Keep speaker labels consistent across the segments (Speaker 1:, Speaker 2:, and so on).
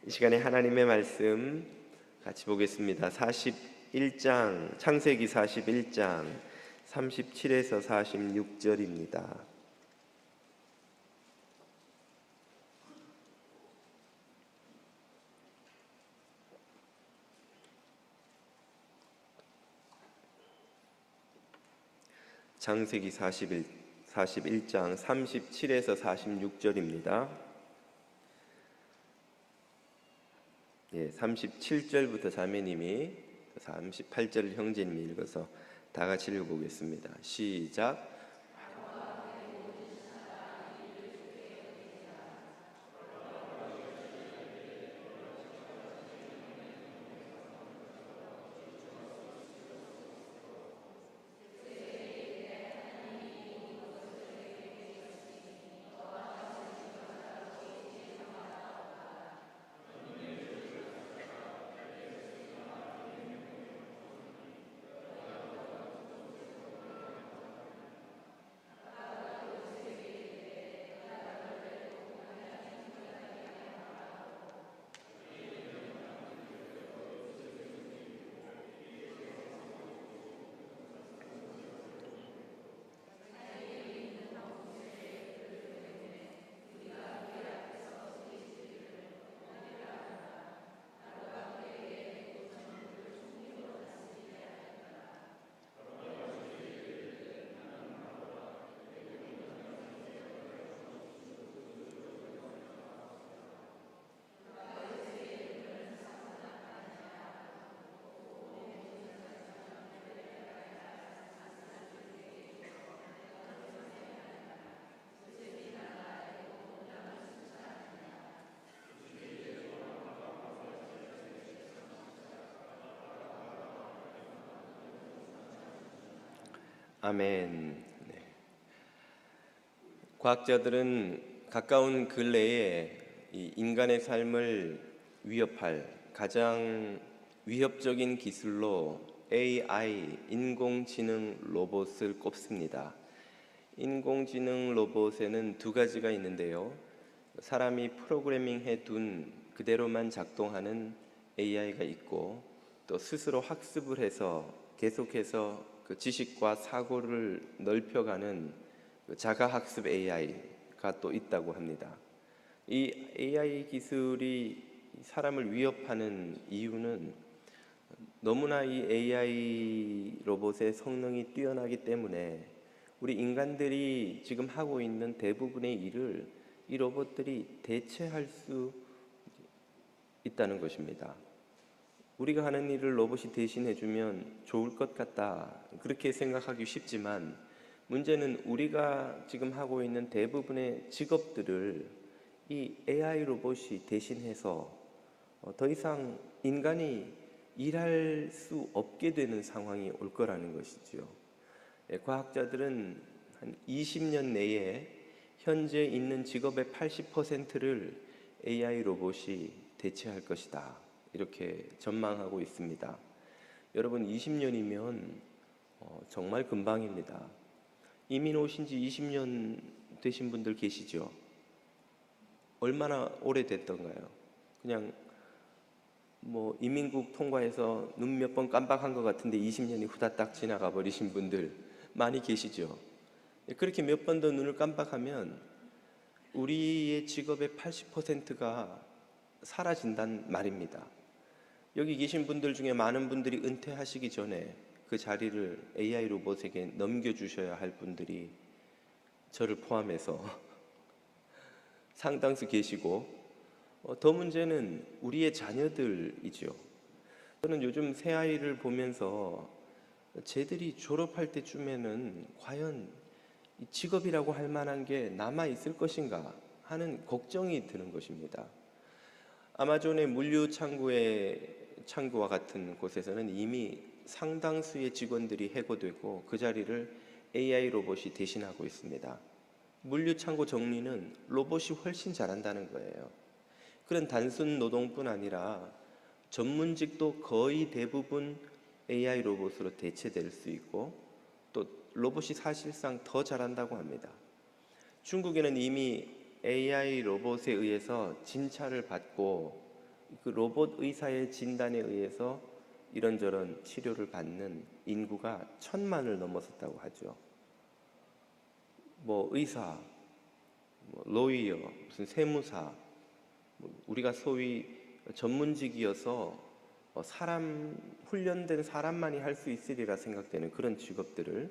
Speaker 1: 이 시간에 하나님의 말씀 같이 보겠습니다. 41장, 창세기 41장 37에서 46절입니다. 창세기 41장 37에서 46절입니다. 37절부터 자매님이 38절을 형제님이 읽어서 다 같이 읽어보겠습니다. 시작. 아멘. 과학자들은 가까운 근래에 이 인간의 삶을 위협할 가장 위협적인 기술로 AI, 인공지능 로봇을 꼽습니다. 인공지능 로봇에는 두 가지가 있는데요. 사람이 프로그래밍해 둔 그대로만 작동하는 AI가 있고, 또 스스로 학습을 해서 계속해서 그 지식과 사고를 넓혀가는 자가학습 AI가 또 있다고 합니다. 이 AI 기술이 사람을 위협하는 이유는 너무나 이 AI 로봇의 성능이 뛰어나기 때문에 우리 인간들이 지금 하고 있는 대부분의 일을 이 로봇들이 대체할 수 있다는 것입니다. 우리가 하는 일을 로봇이 대신해주면 좋을 것 같다, 그렇게 생각하기 쉽지만 문제는 우리가 지금 하고 있는 대부분의 직업들을 이 AI 로봇이 대신해서 더 이상 인간이 일할 수 없게 되는 상황이 올 거라는 것이죠. 과학자들은 한 20년 내에 현재 있는 직업의 80%를 AI 로봇이 대체할 것이다, 이렇게 전망하고 있습니다. 여러분, 20년이면 정말 금방입니다. 이민 오신 지 20년 되신 분들 계시죠? 얼마나 오래됐던가요? 그냥 이민국 통과해서 눈 몇 번 깜빡한 것 같은데 20년이 후다닥 지나가 버리신 분들 많이 계시죠? 그렇게 몇 번 더 눈을 깜빡하면 우리의 직업의 80%가 사라진단 말입니다. 여기 계신 분들 중에 많은 분들이 은퇴하시기 전에 그 자리를 AI 로봇에게 넘겨주셔야 할 분들이 저를 포함해서 상당수 계시고, 더 문제는 우리의 자녀들이죠. 저는 요즘 새아이를 보면서 쟤들이 졸업할 때쯤에는 과연 직업이라고 할 만한 게 남아있을 것인가 하는 걱정이 드는 것입니다. 아마존의 물류 창구와 같은 곳에서는 이미 상당수의 직원들이 해고되고 그 자리를 AI 로봇이 대신하고 있습니다. 물류 창고 정리는 로봇이 훨씬 잘한다는 거예요. 그런 단순 노동뿐 아니라 전문직도 거의 대부분 AI 로봇으로 대체될 수 있고, 또 로봇이 사실상 더 잘한다고 합니다. 중국에는 이미 AI 로봇에 의해서 진찰을 받고 그 로봇 의사의 진단에 의해서 이런저런 치료를 받는 인구가 1,000만을 넘어섰다고 하죠. 뭐 의사, 뭐 로이어, 무슨 세무사, 뭐 우리가 소위 전문직이어서 사람 훈련된 사람만이 할 수 있으리라 생각되는 그런 직업들을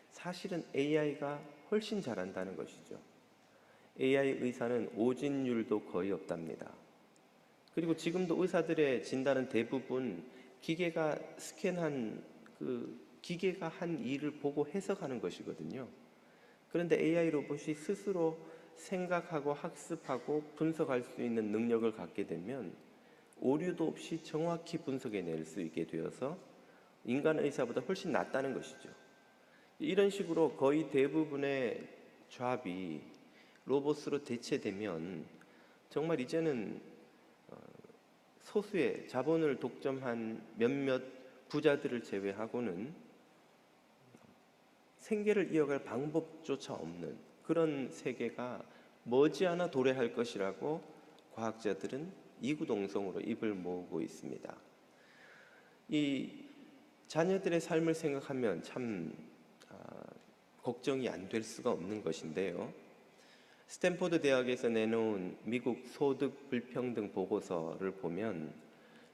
Speaker 1: 사실은 AI가 훨씬 잘한다는 것이죠. AI 의사는 오진율도 거의 없답니다. 그리고 지금도 의사들의 진단은 대부분 기계가 스캔한 기계가 한 일을 보고 해석하는 것이거든요. 그런데 AI 로봇이 스스로 생각하고 학습하고 분석할 수 있는 능력을 갖게 되면 오류도 없이 정확히 분석해낼 수 있게 되어서 인간 의사보다 훨씬 낫다는 것이죠. 이런 식으로 거의 대부분의 잡이 로봇으로 대체되면 정말 이제는 소수의 자본을 독점한 몇몇 부자들을 제외하고는 생계를 이어갈 방법조차 없는 그런 세계가 머지않아 도래할 것이라고 과학자들은 이구동성으로 입을 모으고 있습니다. 이 자녀들의 삶을 생각하면 참 걱정이 안 될 수가 없는 것인데요. 스탠포드 대학에서 내놓은 미국 소득 불평등 보고서를 보면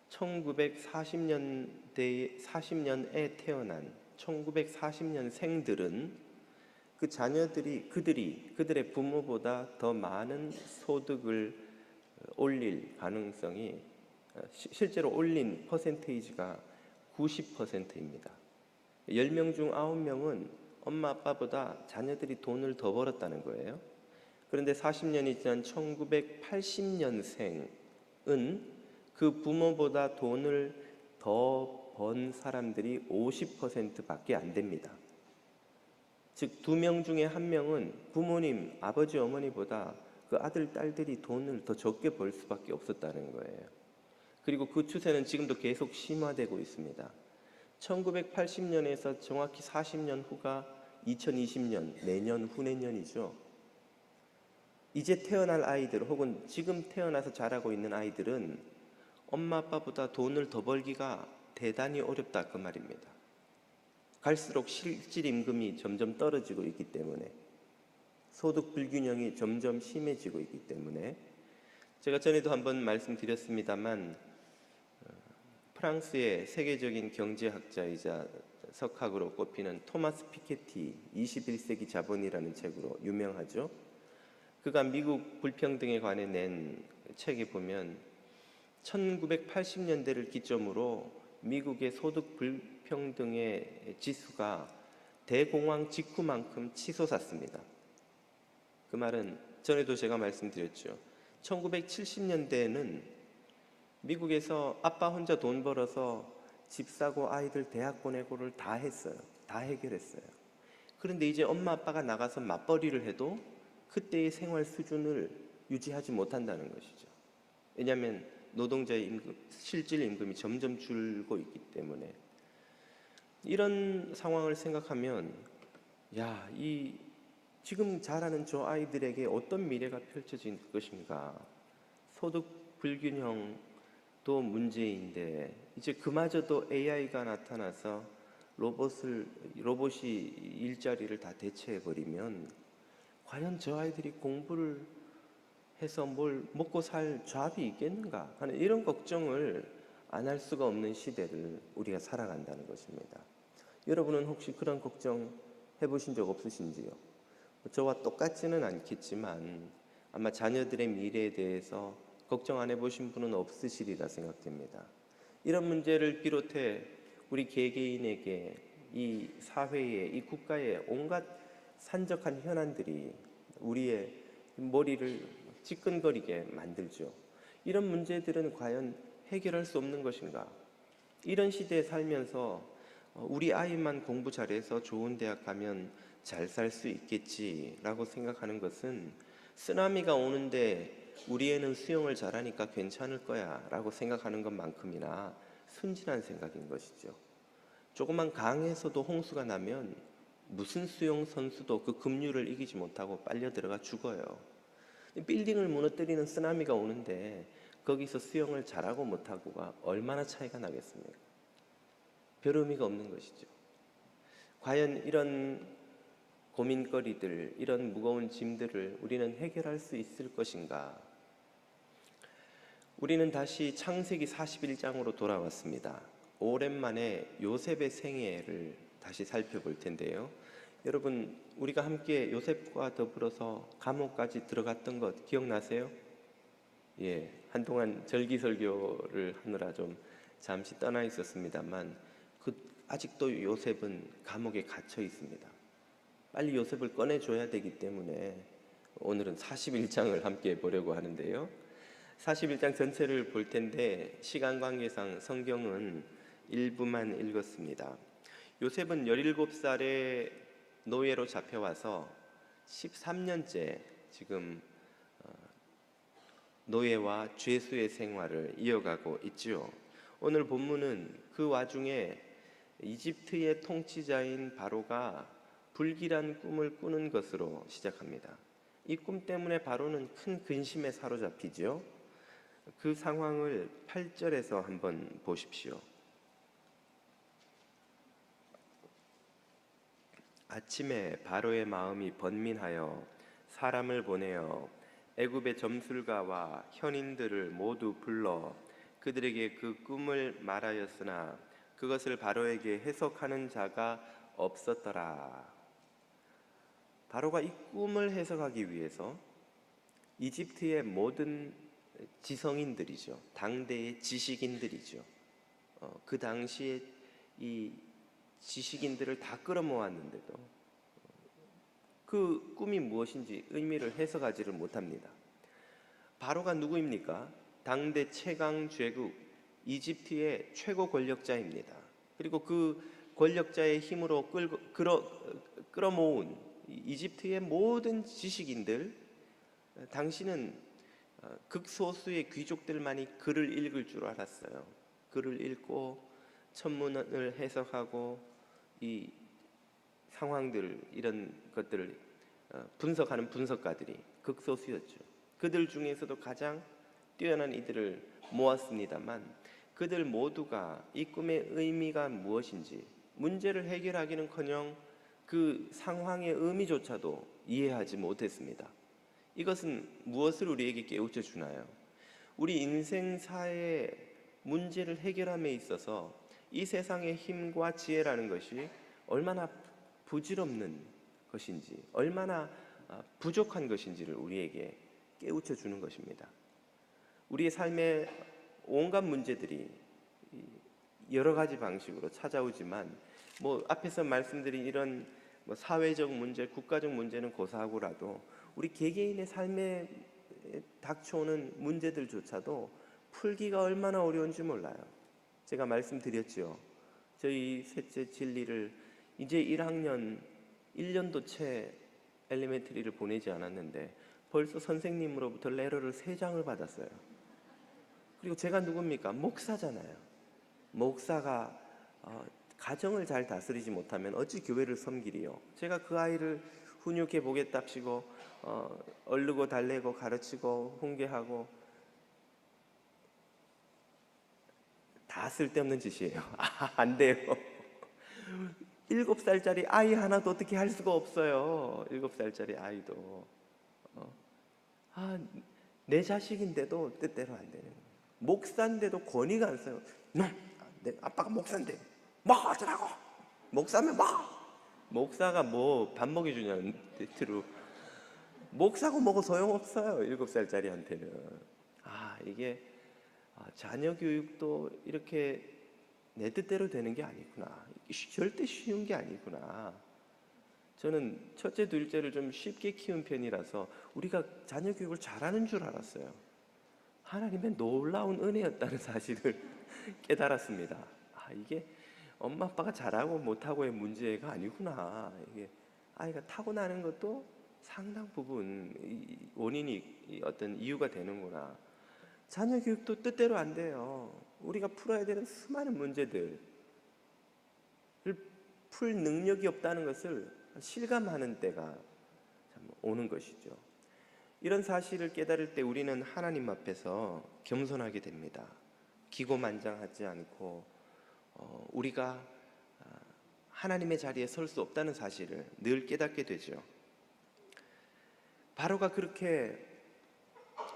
Speaker 1: 40년에 태어난 1940년생들은 그 자녀들이 그들의 부모보다 더 많은 소득을 올릴 가능성이 실제로 올린 퍼센테이지가 90%입니다. 10명 중 9명은 엄마 아빠보다 자녀들이 돈을 더 벌었다는 거예요. 그런데 40년이 지난 1980년생은 그 부모보다 돈을 더 번 사람들이 50%밖에 안 됩니다. 즉 2명 중에 1명은 부모님, 아버지, 어머니보다 그 아들, 딸들이 돈을 더 적게 벌 수밖에 없었다는 거예요. 그리고 그 추세는 지금도 계속 심화되고 있습니다. 1980년에서 정확히 40년 후가 2020년, 내년, 후내년이죠. 이제 태어날 아이들 혹은 지금 태어나서 자라고 있는 아이들은 엄마 아빠보다 돈을 더 벌기가 대단히 어렵다 그 말입니다. 갈수록 실질 임금이 점점 떨어지고 있기 때문에 소득 불균형이 점점 심해지고 있기 때문에 제가 전에도 한번 말씀드렸습니다만 프랑스의 세계적인 경제학자이자 석학으로 꼽히는 토마스 피케티 21세기 자본이라는 책으로 유명하죠. 그가 미국 불평등에 관해 낸 책에 보면 1980년대를 기점으로 미국의 소득 불평등의 지수가 대공황 직후만큼 치솟았습니다. 그 말은 전에도 제가 말씀드렸죠. 1970년대에는 미국에서 아빠 혼자 돈 벌어서 집 사고 아이들 대학 보내고를 다 했어요. 다 해결했어요. 그런데 이제 엄마 아빠가 나가서 맞벌이를 해도 그때의 생활 수준을 유지하지 못한다는 것이죠. 왜냐하면 노동자의 임금, 실질 임금이 점점 줄고 있기 때문에 이런 상황을 생각하면 이 지금 자라는 저 아이들에게 어떤 미래가 펼쳐질 것인가. 소득 불균형도 문제인데 이제 그마저도 AI가 나타나서 로봇이 일자리를 다 대체해버리면 과연 저 아이들이 공부를 해서 뭘 먹고 살 잡이 있겠는가 하는 이런 걱정을 안 할 수가 없는 시대를 우리가 살아간다는 것입니다. 여러분은 혹시 그런 걱정 해보신 적 없으신지요? 저와 똑같지는 않겠지만 아마 자녀들의 미래에 대해서 걱정 안 해보신 분은 없으시리라 생각됩니다. 이런 문제를 비롯해 우리 개개인에게 이 사회에, 이 국가의 온갖 산적한 현안들이 우리의 머리를 찌끈거리게 만들죠. 이런 문제들은 과연 해결할 수 없는 것인가? 이런 시대에 살면서 우리 아이만 공부 잘해서 좋은 대학 가면 잘 살 수 있겠지라고 생각하는 것은 쓰나미가 오는데 우리 애는 수영을 잘하니까 괜찮을 거야 라고 생각하는 것만큼이나 순진한 생각인 것이죠. 조금만 강에서도 홍수가 나면 무슨 수영 선수도 그 급류를 이기지 못하고 빨려 들어가 죽어요. 빌딩을 무너뜨리는 쓰나미가 오는데 거기서 수영을 잘하고 못하고가 얼마나 차이가 나겠습니까? 별 의미가 없는 것이죠. 과연 이런 고민거리들, 이런 무거운 짐들을 우리는 해결할 수 있을 것인가? 우리는 다시 창세기 41장으로 돌아왔습니다. 오랜만에 요셉의 생애를 다시 살펴볼 텐데요. 여러분, 우리가 함께 요셉과 더불어서 감옥까지 들어갔던 것 기억나세요? 예, 한동안 절기설교를 하느라 좀 잠시 떠나 있었습니다만 아직도 요셉은 감옥에 갇혀 있습니다. 빨리 요셉을 꺼내줘야 되기 때문에 오늘은 41장을 함께 보려고 하는데요. 41장 전체를 볼 텐데 시간 관계상 성경은 일부만 읽었습니다. 요셉은 17살에 노예로 잡혀와서 13년째 지금 노예와 죄수의 생활을 이어가고 있죠. 오늘 본문은 그 와중에 이집트의 통치자인 바로가 불길한 꿈을 꾸는 것으로 시작합니다. 이 꿈 때문에 바로는 큰 근심에 사로잡히죠. 그 상황을 8절에서 한번 보십시오. 아침에 바로의 마음이 번민하여 사람을 보내어 애굽의 점술가와 현인들을 모두 불러 그들에게 그 꿈을 말하였으나 그것을 바로에게 해석하는 자가 없었더라. 바로가 이 꿈을 해석하기 위해서 이집트의 모든 지성인들이죠, 당대의 지식인들이죠, 그 당시에 이 지식인들을 다 끌어모았는데도 그 꿈이 무엇인지 의미를 해석하지를 못합니다. 바로가 누구입니까? 당대 최강 제국 이집트의 최고 권력자입니다. 그리고 그 권력자의 힘으로 끌어모은 이집트의 모든 지식인들, 당시는 극소수의 귀족들만이 글을 읽을 줄 알았어요. 글을 읽고 천문을 해석하고 이 상황들, 이런 것들을 분석하는 분석가들이 극소수였죠. 그들 중에서도 가장 뛰어난 이들을 모았습니다만 그들 모두가 이 꿈의 의미가 무엇인지 문제를 해결하기는커녕 그 상황의 의미조차도 이해하지 못했습니다. 이것은 무엇을 우리에게 깨우쳐 주나요? 우리 인생사의 문제를 해결함에 있어서 이 세상의 힘과 지혜라는 것이 얼마나 부질없는 것인지, 얼마나 부족한 것인지를 우리에게 깨우쳐 주는 것입니다. 우리의 삶의 온갖 문제들이 여러 가지 방식으로 찾아오지만 앞에서 말씀드린 이런 사회적 문제, 국가적 문제는 고사하고라도 우리 개개인의 삶에 닥쳐오는 문제들조차도 풀기가 얼마나 어려운지 몰라요. 제가 말씀드렸죠. 저희 셋째 진리를 이제 1학년 1년도 채 엘리멘터리를 보내지 않았는데 벌써 선생님으로부터 레터를 3장을 받았어요. 그리고 제가 누굽니까? 목사잖아요. 목사가 가정을 잘 다스리지 못하면 어찌 교회를 섬기리요. 제가 그 아이를 훈육해 보겠답시고 얼르고 달래고 가르치고 훈계하고 다 쓸데없는 짓이에요. 안 돼요. 7살짜리 아이 하나도 어떻게 할 수가 없어요. 7살짜리 아이도 내 자식인데도 뜻대로 안 되는 거예요. 목사인데도 권위가 안 써요. 내 아빠가 목사인데 뭐 어쩌라고. 목사면 뭐. 목사가 밥 먹여주냐는 뜻으로 목사고 뭐고 소용없어요. 7살짜리한테는. 이게 자녀 교육도 이렇게 내 뜻대로 되는 게 아니구나. 절대 쉬운 게 아니구나. 저는 첫째, 둘째를 좀 쉽게 키운 편이라서 우리가 자녀 교육을 잘하는 줄 알았어요. 하나님의 놀라운 은혜였다는 사실을 깨달았습니다. 이게 엄마 아빠가 잘하고 못하고의 문제가 아니구나. 이게 아이가 타고나는 것도 상당 부분 원인이 어떤 이유가 되는구나. 자녀 교육도 뜻대로 안 돼요. 우리가 풀어야 되는 수많은 문제들을 풀 능력이 없다는 것을 실감하는 때가 참 오는 것이죠. 이런 사실을 깨달을 때 우리는 하나님 앞에서 겸손하게 됩니다. 기고만장하지 않고 우리가 하나님의 자리에 설 수 없다는 사실을 늘 깨닫게 되죠. 바로가 그렇게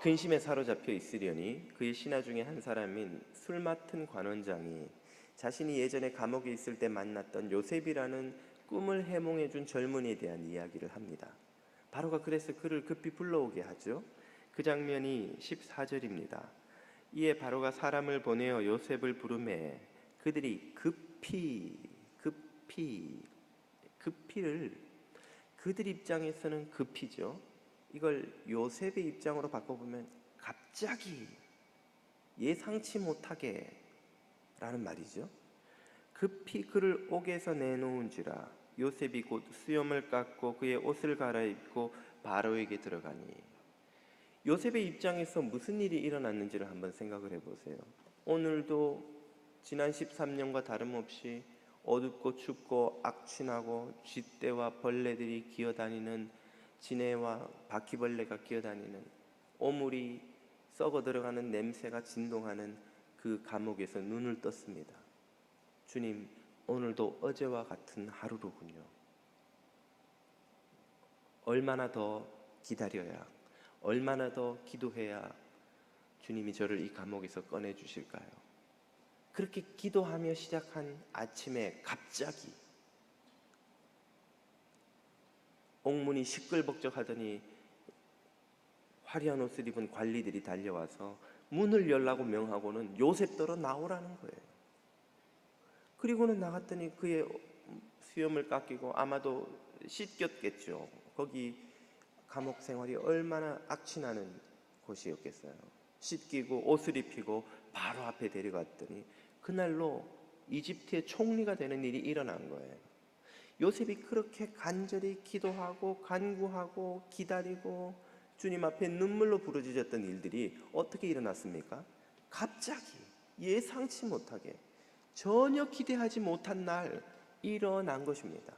Speaker 1: 근심에 사로잡혀 있으려니 그의 신하 중에 한 사람인 술 맡은 관원장이 자신이 예전에 감옥에 있을 때 만났던 요셉이라는 꿈을 해몽해 준 젊은이에 대한 이야기를 합니다. 바로가 그래서 그를 급히 불러오게 하죠. 그 장면이 14절입니다. 이에 바로가 사람을 보내어 요셉을 부르매 그들이 급히를 그들 입장에서는 급히죠. 이걸 요셉의 입장으로 바꿔보면 갑자기 예상치 못하게 라는 말이죠. 급히 그를 옥에서 내놓은지라 요셉이 곧 수염을 깎고 그의 옷을 갈아입고 바로에게 들어가니 요셉의 입장에서 무슨 일이 일어났는지를 한번 생각을 해보세요. 오늘도 지난 13년과 다름없이 어둡고 춥고 악취나고 쥐떼와 벌레들이 기어다니는 지네와 바퀴벌레가 기어다니는 오물이 썩어 들어가는 냄새가 진동하는 그 감옥에서 눈을 떴습니다. 주님, 오늘도 어제와 같은 하루로군요. 얼마나 더 기다려야, 얼마나 더 기도해야 주님이 저를 이 감옥에서 꺼내주실까요? 그렇게 기도하며 시작한 아침에 갑자기 옥문이 시끌벅적하더니 화려한 옷을 입은 관리들이 달려와서 문을 열라고 명하고는 요셉더러 나오라는 거예요. 그리고는 나갔더니 그의 수염을 깎이고 아마도 씻겼겠죠. 거기 감옥 생활이 얼마나 악취나는 곳이었겠어요. 씻기고 옷을 입히고 바로 앞에 데려갔더니 그날로 이집트의 총리가 되는 일이 일어난 거예요. 요셉이 그렇게 간절히 기도하고 간구하고 기다리고 주님 앞에 눈물로 부르짖었던 일들이 어떻게 일어났습니까? 갑자기 예상치 못하게 전혀 기대하지 못한 날 일어난 것입니다.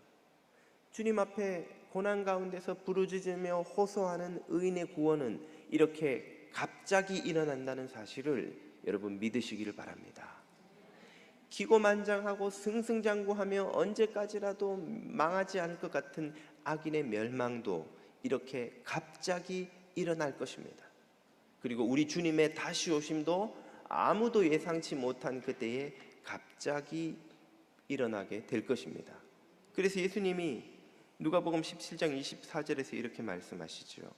Speaker 1: 주님 앞에 고난 가운데서 부르짖으며 호소하는 의인의 구원은 이렇게 갑자기 일어난다는 사실을 여러분 믿으시기를 바랍니다. 기고만장하고 승승장구하며 언제까지라도 망하지 않을 것 같은 악인의 멸망도 이렇게 갑자기 일어날 것입니다. 그리고 우리 주님의 다시 오심도 아무도 예상치 못한 그때에 갑자기 일어나게 될 것입니다. 그래서 예수님이 누가복음 17장 24절에서 이렇게 말씀하시죠.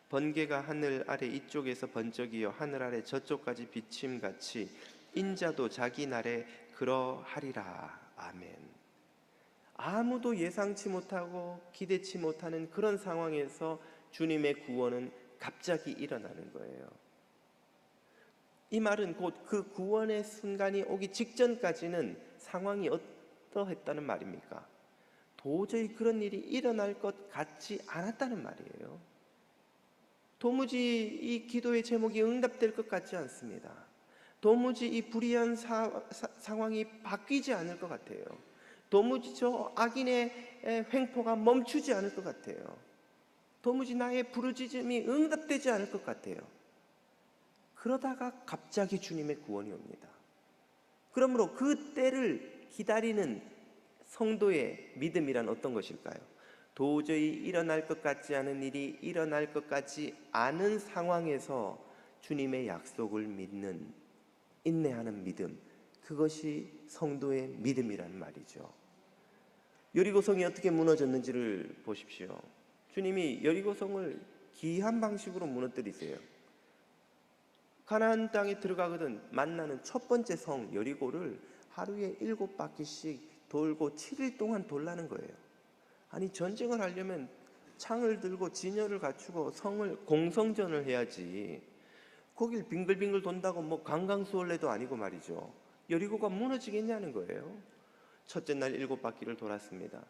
Speaker 1: 번개가 하늘 아래 이쪽에서 번쩍이어 하늘 아래 저쪽까지 비침같이 인자도 자기 날에 그러하리라. 아멘. 아무도 예상치 못하고 기대치 못하는 그런 상황에서 주님의 구원은 갑자기 일어나는 거예요. 이 말은 곧 그 구원의 순간이 오기 직전까지는 상황이 어떠했다는 말입니까? 도저히 그런 일이 일어날 것 같지 않았다는 말이에요. 도무지 이 기도의 제목이 응답될 것 같지 않습니다. 도무지 이 불의한 상황이 바뀌지 않을 것 같아요. 도무지 저 악인의 횡포가 멈추지 않을 것 같아요. 도무지 나의 부르짖음이 응답되지 않을 것 같아요. 그러다가 갑자기 주님의 구원이 옵니다. 그러므로 그 때를 기다리는 성도의 믿음이란 어떤 것일까요? 도저히 일어날 것 같지 않은 일이 일어날 것 같지 않은 상황에서 주님의 약속을 믿는 인내하는 믿음, 그것이 성도의 믿음이란 말이죠. 여리고성이 어떻게 무너졌는지를 보십시오. 주님이 여리고성을 기이한 방식으로 무너뜨리세요. 가나안 땅에 들어가거든 만나는 첫 번째 성 여리고를 하루에 7바퀴씩 돌고 7일 동안 돌라는 거예요. 아니, 전쟁을 하려면 창을 들고 진열을 갖추고 성을 공성전을 해야지. 거길 빙글빙글 돈다고 뭐 강강수월래도 아니고 말이죠. 여리고가 무너지겠냐는 거예요. 첫째 날 7바퀴를 돌았습니다.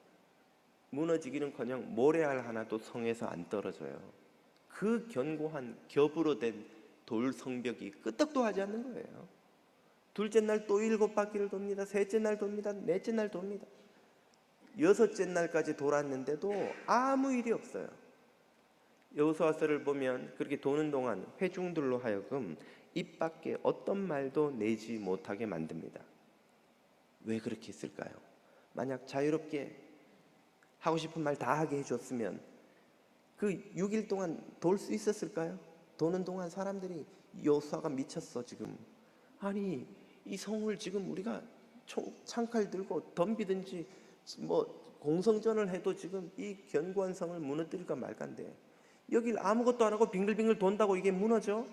Speaker 1: 무너지기는커녕 모래알 하나도 성에서 안 떨어져요. 그 견고한 겹으로 된 돌 성벽이 끄떡도 하지 않는 거예요. 둘째 날 또 7바퀴를 돕니다. 셋째 날 돕니다. 넷째 날 돕니다. 여섯째 날까지 돌았는데도 아무 일이 없어요. 여호수아서를 보면 그렇게 도는 동안 회중들로 하여금 입 밖에 어떤 말도 내지 못하게 만듭니다. 왜 그렇게 했을까요? 만약 자유롭게 하고 싶은 말 다 하게 해줬으면 그 6일 동안 돌 수 있었을까요? 도는 동안 사람들이 여호수아가 미쳤어 지금. 아니 이 성을 지금 우리가 창칼 들고 덤비든지 뭐 공성전을 해도 지금 이 견고한 성을 무너뜨릴까 말까인데 여길 아무것도 안 하고 빙글빙글 돈다고 이게 무너져?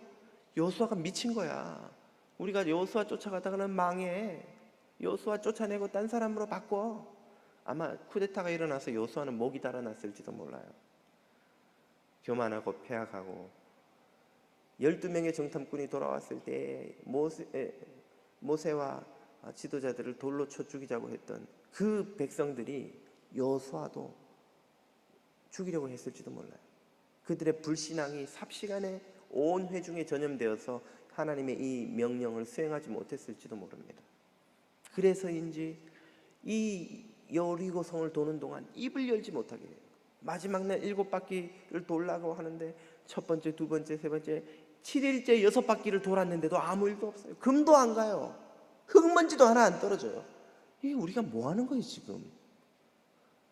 Speaker 1: 여호수아가 미친 거야. 우리가 여호수아 쫓아가다가는 망해. 여호수아 쫓아내고 딴 사람으로 바꿔. 아마 쿠데타가 일어나서 여호수아는 목이 달아났을지도 몰라요. 교만하고 폐악하고 12명의 정탐꾼이 돌아왔을 때 모세와 지도자들을 돌로 쳐 죽이자고 했던 그 백성들이 여호수아도 죽이려고 했을지도 몰라요. 그들의 불신앙이 삽시간에 온 회중에 전염되어서 하나님의 이 명령을 수행하지 못했을지도 모릅니다. 그래서인지 이 여리고 성을 도는 동안 입을 열지 못하게 해요. 마지막 날 7바퀴를 돌라고 하는데 첫 번째, 두 번째, 세 번째 7일째 6바퀴를 돌았는데도 아무 일도 없어요. 금도 안 가요. 흙먼지도 하나 안 떨어져요. 이게 우리가 뭐 하는 거예요 지금?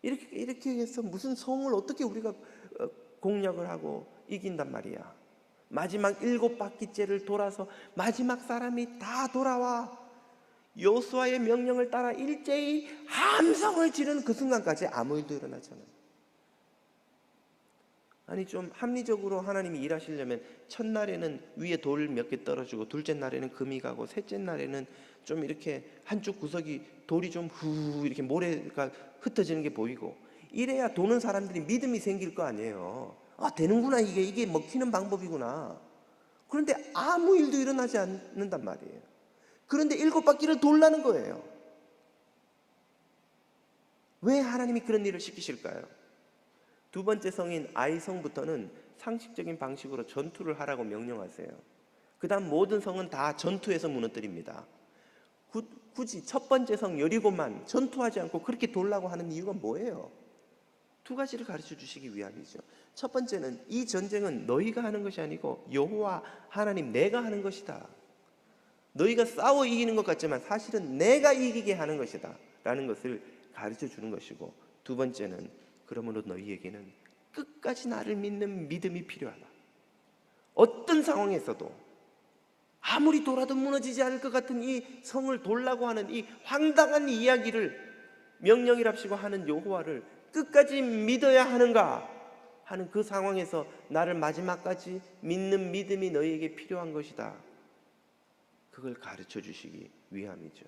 Speaker 1: 이렇게 해서 무슨 성을 어떻게 우리가 공략을 하고 이긴단 말이야. 마지막 7바퀴째를 돌아서 마지막 사람이 다 돌아와 여호수아의 명령을 따라 일제히 함성을 지르는 그 순간까지 아무 일도 일어나지 않아요. 아니 좀 합리적으로 하나님이 일하시려면 첫날에는 위에 돌 몇 개 떨어지고 둘째 날에는 금이 가고 셋째 날에는 좀 이렇게 한쪽 구석이 돌이 좀 이렇게 모래가 흩어지는 게 보이고 이래야 도는 사람들이 믿음이 생길 거 아니에요. 아 되는구나 이게 먹히는 방법이구나. 그런데 아무 일도 일어나지 않는단 말이에요. 그런데 7바퀴를 돌라는 거예요. 왜 하나님이 그런 일을 시키실까요? 두 번째 성인 아이성부터는 상식적인 방식으로 전투를 하라고 명령하세요. 그 다음 모든 성은 다 전투해서 무너뜨립니다. 굳이 첫 번째 성 여리고만 전투하지 않고 그렇게 돌라고 하는 이유가 뭐예요? 두 가지를 가르쳐 주시기 위함이죠. 첫 번째는 이 전쟁은 너희가 하는 것이 아니고 여호와 하나님 내가 하는 것이다. 너희가 싸워 이기는 것 같지만 사실은 내가 이기게 하는 것이다 라는 것을 가르쳐 주는 것이고, 두 번째는 그러므로 너희에게는 끝까지 나를 믿는 믿음이 필요하다. 어떤 상황에서도 아무리 돌아도 무너지지 않을 것 같은 이 성을 돌라고 하는 이 황당한 이야기를 명령이랍시고 하는 여호와를 끝까지 믿어야 하는가 하는 그 상황에서 나를 마지막까지 믿는 믿음이 너희에게 필요한 것이다. 그걸 가르쳐 주시기 위함이죠.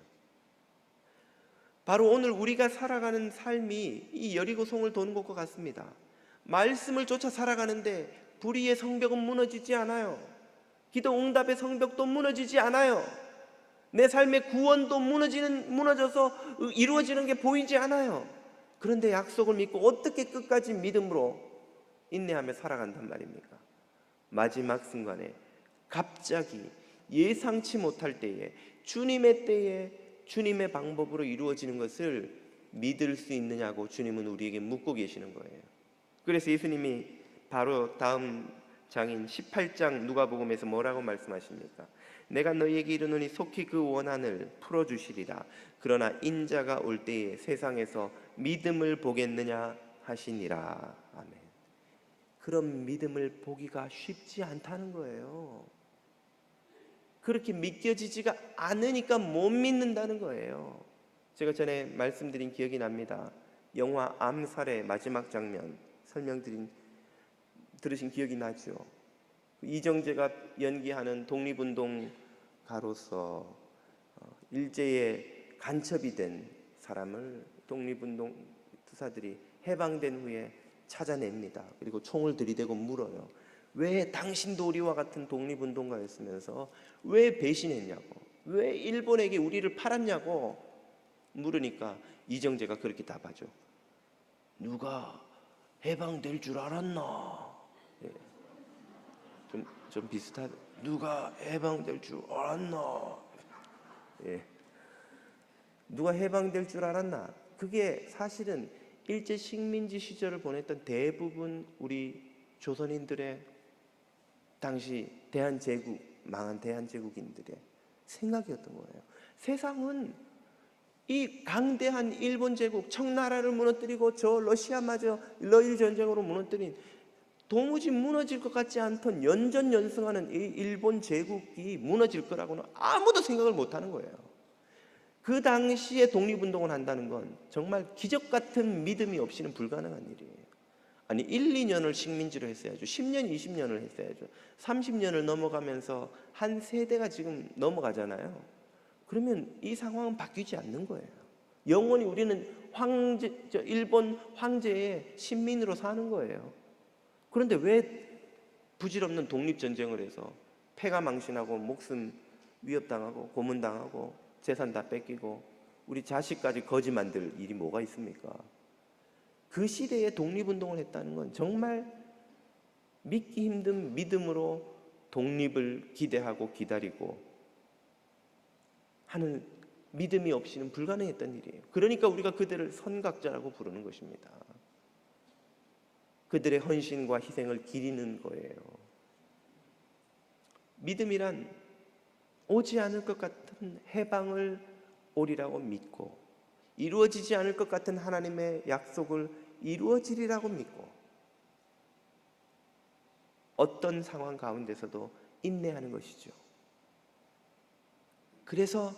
Speaker 1: 바로 오늘 우리가 살아가는 삶이 이 여리고성을 도는 것과 같습니다. 말씀을 쫓아 살아가는데 불의의 성벽은 무너지지 않아요. 기도 응답의 성벽도 무너지지 않아요. 내 삶의 구원도 무너져서 이루어지는 게 보이지 않아요. 그런데 약속을 믿고 어떻게 끝까지 믿음으로 인내하며 살아간단 말입니까? 마지막 순간에 갑자기 예상치 못할 때에 주님의 때에 주님의 방법으로 이루어지는 것을 믿을 수 있느냐고 주님은 우리에게 묻고 계시는 거예요. 그래서 예수님이 바로 다음 장인 18장 누가복음에서 뭐라고 말씀하십니까? 내가 너희에게 이르노니 속히 그 원한을 풀어주시리라. 그러나 인자가 올 때에 세상에서 믿음을 보겠느냐 하시니라. 아멘. 그런 믿음을 보기가 쉽지 않다는 거예요. 그렇게 믿겨지지가 않으니까 못 믿는다는 거예요. 제가 전에 말씀드린 기억이 납니다. 영화 암살의 마지막 장면 들으신 기억이 나죠? 이정재가 연기하는 독립운동가로서 일제에 간첩이 된 사람을 독립운동 투사들이 해방된 후에 찾아냅니다. 그리고 총을 들이대고 물어요. 왜 당신도 우리와 같은 독립운동가였으면서 왜 배신했냐고, 왜 일본에게 우리를 팔았냐고 물으니까 이정재가 그렇게 답하죠. 누가 해방될 줄 알았나? 예. 좀 비슷하죠. 누가 해방될 줄 알았나? 예. 누가 해방될 줄 알았나? 그게 사실은 일제 식민지 시절을 보냈던 대부분 우리 조선인들의 당시 대한제국, 망한 대한제국인들의 생각이었던 거예요. 세상은 이 강대한 일본 제국, 청나라를 무너뜨리고 저 러시아마저 러일 전쟁으로 무너뜨린 도무지 무너질 것 같지 않던 연전연승하는 이 일본 제국이 무너질 거라고는 아무도 생각을 못하는 거예요. 그 당시에 독립운동을 한다는 건 정말 기적 같은 믿음이 없이는 불가능한 일이에요. 아니 1, 2년을 식민지로 했어야죠. 10년, 20년을 했어야죠. 30년을 넘어가면서 한 세대가 지금 넘어가잖아요. 그러면 이 상황은 바뀌지 않는 거예요. 영원히 우리는 일본 황제의 신민으로 사는 거예요. 그런데 왜 부질없는 독립전쟁을 해서 패가 망신하고 목숨 위협당하고 고문당하고 재산 다 뺏기고 우리 자식까지 거지 만들 일이 뭐가 있습니까? 그 시대에 독립운동을 했다는 건 정말 믿기 힘든 믿음으로 독립을 기대하고 기다리고 하는 믿음이 없이는 불가능했던 일이에요. 그러니까 우리가 그들을 선각자라고 부르는 것입니다. 그들의 헌신과 희생을 기리는 거예요. 믿음이란 오지 않을 것 같은 해방을 오리라고 믿고 이루어지지 않을 것 같은 하나님의 약속을 이루어지리라고 믿고 어떤 상황 가운데서도 인내하는 것이죠. 그래서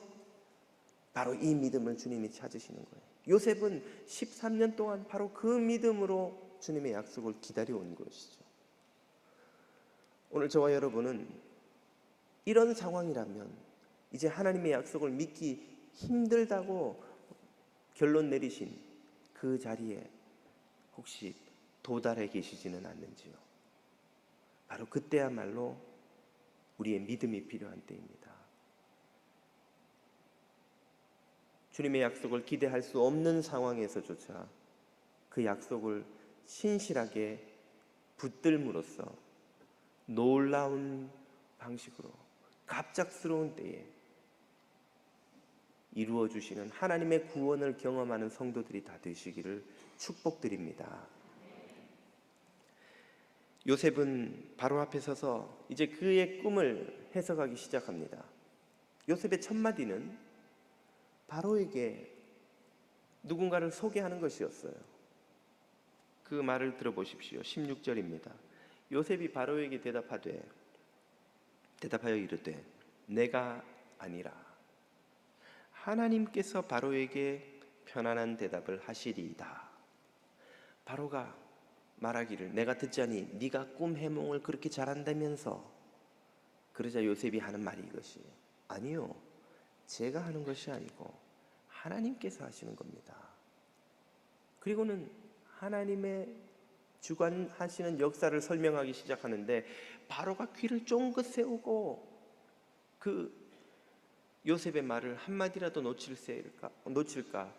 Speaker 1: 바로 이 믿음을 주님이 찾으시는 거예요. 요셉은 13년 동안 바로 그 믿음으로 주님의 약속을 기다려온 것이죠. 오늘 저와 여러분은 이런 상황이라면 이제 하나님의 약속을 믿기 힘들다고 결론 내리신 그 자리에 혹시 도달해 계시지는 않는지요? 바로 그때야말로 우리의 믿음이 필요한 때입니다. 주님의 약속을 기대할 수 없는 상황에서조차 그 약속을 신실하게 붙들므로써 놀라운 방식으로 갑작스러운 때에 이루어 주시는 하나님의 구원을 경험하는 성도들이 다 되시기를 축복드립니다. 요셉은 바로 앞에 서서 이제 그의 꿈을 해석하기 시작합니다. 요셉의 첫 마디는 바로에게 누군가를 소개하는 것이었어요. 그 말을 들어보십시오. 16절입니다. 요셉이 바로에게 대답하여 이르되 내가 아니라 하나님께서 바로에게 편안한 대답을 하시리이다. 바로가 말하기를 내가 듣자니 네가 꿈 해몽을 그렇게 잘한다면서. 그러자 요셉이 하는 말이 이것이에요. 아니요, 제가 하는 것이 아니고 하나님께서 하시는 겁니다. 그리고는 하나님의 주관하시는 역사를 설명하기 시작하는데 바로가 귀를 쫑긋 세우고 그 요셉의 말을 한마디라도 놓칠까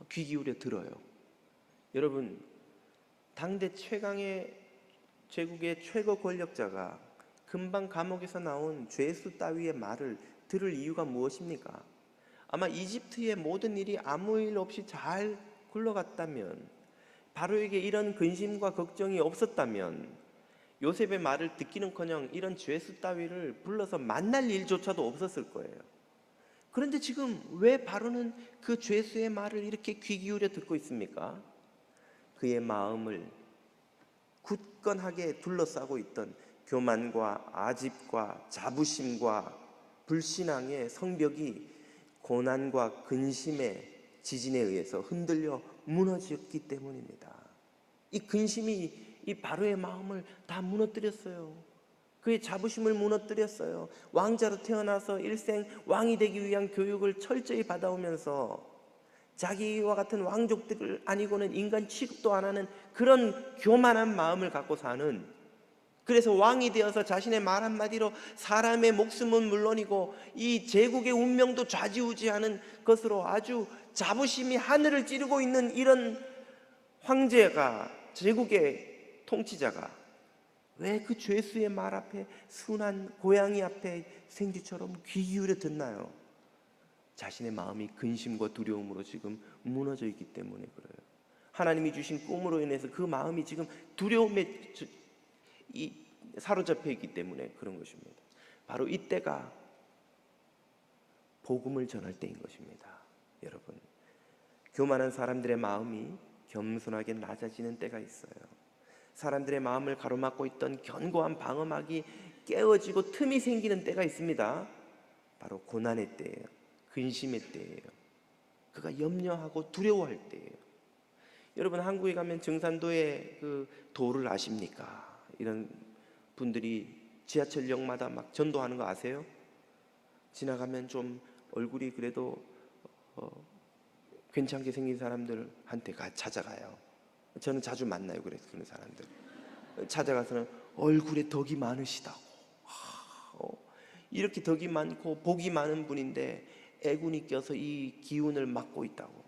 Speaker 1: 귀 기울여 들어요. 여러분, 당대 최강의 제국의 최고 권력자가 금방 감옥에서 나온 죄수 따위의 말을 들을 이유가 무엇입니까? 아마 이집트의 모든 일이 아무 일 없이 잘 굴러갔다면, 바로에게 이런 근심과 걱정이 없었다면 요셉의 말을 듣기는커녕 이런 죄수 따위를 불러서 만날 일조차도 없었을 거예요. 그런데 지금 왜 바로는 그 죄수의 말을 이렇게 귀 기울여 듣고 있습니까? 그의 마음을 굳건하게 둘러싸고 있던 교만과 아집과 자부심과 불신앙의 성벽이 고난과 근심의 지진에 의해서 흔들려 무너졌기 때문입니다. 이 근심이 이 바로의 마음을 다 무너뜨렸어요. 그의 자부심을 무너뜨렸어요. 왕자로 태어나서 일생 왕이 되기 위한 교육을 철저히 받아오면서 자기와 같은 왕족들을 아니고는 인간 취급도 안 하는 그런 교만한 마음을 갖고 사는, 그래서 왕이 되어서 자신의 말 한마디로 사람의 목숨은 물론이고 이 제국의 운명도 좌지우지하는 것으로 아주 자부심이 하늘을 찌르고 있는 이런 황제가, 제국의 통치자가 왜 그 죄수의 말 앞에, 순한 고양이 앞에 생쥐처럼 귀 기울여 듣나요? 자신의 마음이 근심과 두려움으로 지금 무너져 있기 때문에 그래요. 하나님이 주신 꿈으로 인해서 그 마음이 지금 두려움에 사로잡혀 있기 때문에 그런 것입니다. 바로 이때가 복음을 전할 때인 것입니다. 여러분, 교만한 사람들의 마음이 겸손하게 낮아지는 때가 있어요. 사람들의 마음을 가로막고 있던 견고한 방어막이 깨어지고 틈이 생기는 때가 있습니다. 바로 고난의 때예요. 근심의 때예요. 그가 염려하고 두려워할 때예요. 여러분, 한국에 가면 증산도의 그 도를 아십니까? 이런 분들이 지하철역마다 막 전도하는 거 아세요? 지나가면 좀 얼굴이 그래도 괜찮게 생긴 사람들한테 찾아가요. 저는 자주 만나요. 그래서 그런 사람들 찾아가서는 얼굴에 덕이 많으시다고, 이렇게 덕이 많고 복이 많은 분인데 애군이 껴서 이 기운을 막고 있다고,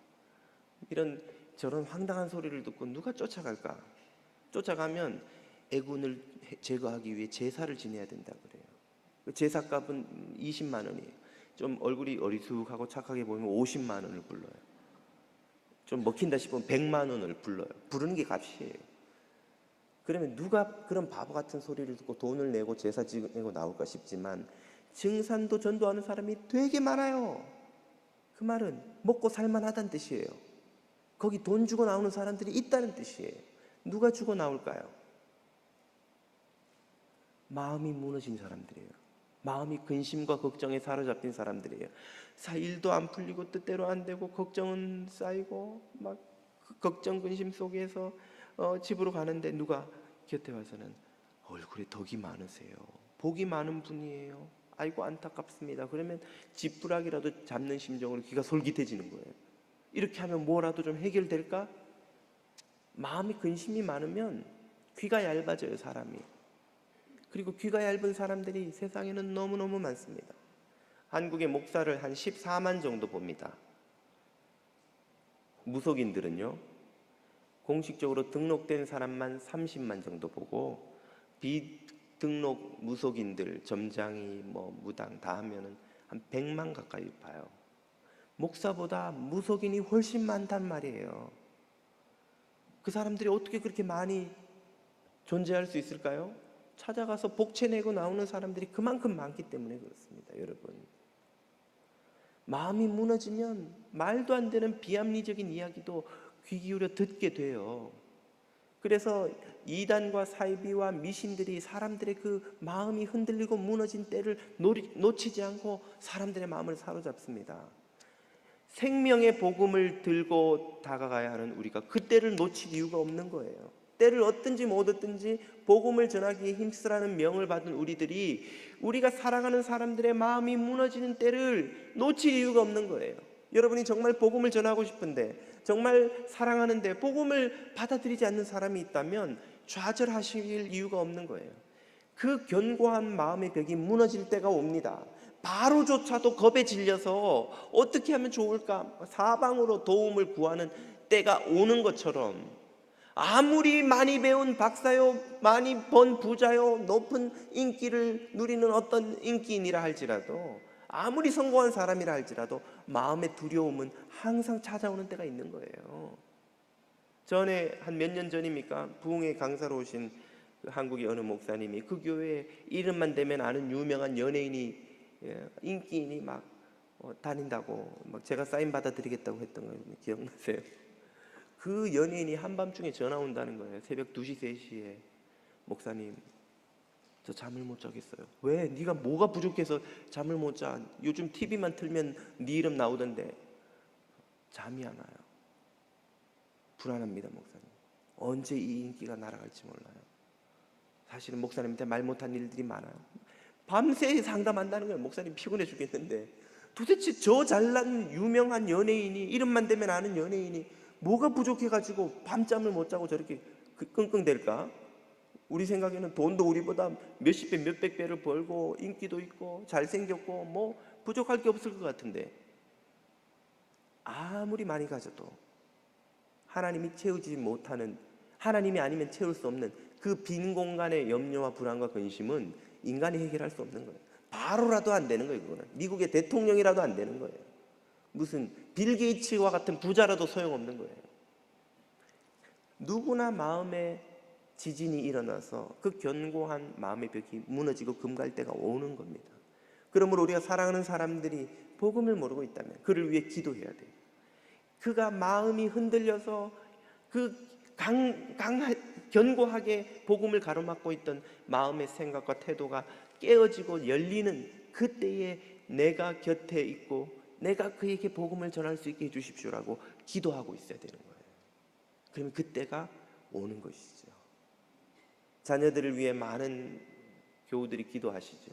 Speaker 1: 이런 저런 황당한 소리를 듣고 누가 쫓아갈까? 쫓아가면 애군을 제거하기 위해 제사를 지내야 된다 그래요. 제사값은 20만 원이에요. 좀 얼굴이 어리숙하고 착하게 보이면 50만 원을 불러요. 좀 먹힌다 싶으면 100만 원을 불러요. 부르는 게 값이에요. 그러면 누가 그런 바보 같은 소리를 듣고 돈을 내고 제사 지내고 나올까 싶지만, 증산도 전도하는 사람이 되게 많아요. 그 말은 먹고 살만하다는 뜻이에요. 거기 돈 주고 나오는 사람들이 있다는 뜻이에요. 누가 주고 나올까요? 마음이 무너진 사람들이에요. 마음이 근심과 걱정에 사로잡힌 사람들이에요. 일도 안 풀리고 뜻대로 안 되고 걱정은 쌓이고 막 걱정 근심 속에서 집으로 가는데 누가 곁에 와서는 얼굴에 덕이 많으세요. 복이 많은 분이에요. 아이고 안타깝습니다. 그러면 지푸라기라도 잡는 심정으로 귀가 솔깃해지는 거예요. 이렇게 하면 뭐라도 좀 해결될까? 마음이 근심이 많으면 귀가 얇아져요, 사람이. 그리고 귀가 얇은 사람들이 세상에는 너무너무 많습니다. 한국의 목사를 한 14만 정도 봅니다. 무속인들은요, 공식적으로 등록된 사람만 30만 정도 보고, 비등록 무속인들, 점장이 무당 다 하면은 한 100만 가까이 봐요. 목사보다 무속인이 훨씬 많단 말이에요. 그 사람들이 어떻게 그렇게 많이 존재할 수 있을까요? 찾아가서 복채 내고 나오는 사람들이 그만큼 많기 때문에 그렇습니다. 여러분, 마음이 무너지면 말도 안 되는 비합리적인 이야기도 귀 기울여 듣게 돼요. 그래서 이단과 사이비와 미신들이 사람들의 그 마음이 흔들리고 무너진 때를 놓치지 않고 사람들의 마음을 사로잡습니다. 생명의 복음을 들고 다가가야 하는 우리가 그 때를 놓칠 이유가 없는 거예요. 때를 얻든지 못 얻든지 복음을 전하기에 힘쓰라는 명을 받은 우리들이, 우리가 사랑하는 사람들의 마음이 무너지는 때를 놓칠 이유가 없는 거예요. 여러분이 정말 복음을 전하고 싶은데, 정말 사랑하는데 복음을 받아들이지 않는 사람이 있다면 좌절하실 이유가 없는 거예요. 그 견고한 마음의 벽이 무너질 때가 옵니다. 바로조차도 겁에 질려서 어떻게 하면 좋을까 사방으로 도움을 구하는 때가 오는 것처럼, 아무리 많이 배운 박사요, 많이 번 부자요, 높은 인기를 누리는 어떤 인기인이라 할지라도, 아무리 성공한 사람이라 할지라도 마음의 두려움은 항상 찾아오는 때가 있는 거예요. 전에 한 몇 년 전입니까? 부흥회 강사로 오신 한국의 어느 목사님이 그 교회에 이름만 대면 아는 유명한 연예인이, 인기인이 막 다닌다고 막 제가 사인 받아드리겠다고 했던 거 기억나세요? 그 연예인이 한밤중에 전화 온다는 거예요. 새벽 2시, 3시에. 목사님, 저 잠을 못 자겠어요. 왜? 네가 뭐가 부족해서 잠을 못 자? 요즘 TV만 틀면 네 이름 나오던데. 잠이 안 와요. 불안합니다, 목사님. 언제 이 인기가 날아갈지 몰라요. 사실은 목사님한테 말 못한 일들이 많아요. 밤새 상담한다는 거예요. 목사님 피곤해 죽겠는데 도대체 저 잘난 유명한 연예인이, 이름만 대면 아는 연예인이 뭐가 부족해가지고 밤잠을 못 자고 저렇게 끙끙댈까? 우리 생각에는 돈도 우리보다 몇십 배, 몇백 배를 벌고 인기도 있고 잘생겼고 뭐 부족할 게 없을 것 같은데, 아무리 많이 가져도 하나님이 채우지 못하는, 하나님이 아니면 채울 수 없는 그 빈 공간의 염려와 불안과 근심은 인간이 해결할 수 없는 거예요. 바로라도 안 되는 거예요. 그거는 미국의 대통령이라도 안 되는 거예요. 무슨 빌 게이츠와 같은 부자라도 소용없는 거예요. 누구나 마음에 지진이 일어나서 그 견고한 마음의 벽이 무너지고 금갈 때가 오는 겁니다. 그러므로 우리가 사랑하는 사람들이 복음을 모르고 있다면 그를 위해 기도해야 돼요. 그가 마음이 흔들려서 견고하게 복음을 가로막고 있던 마음의 생각과 태도가 깨어지고 열리는 그때에 내가 곁에 있고 내가 그에게 복음을 전할 수 있게 해주십시오라고 기도하고 있어야 되는 거예요. 그러면 그때가 오는 것이죠. 자녀들을 위해 많은 교우들이 기도하시죠.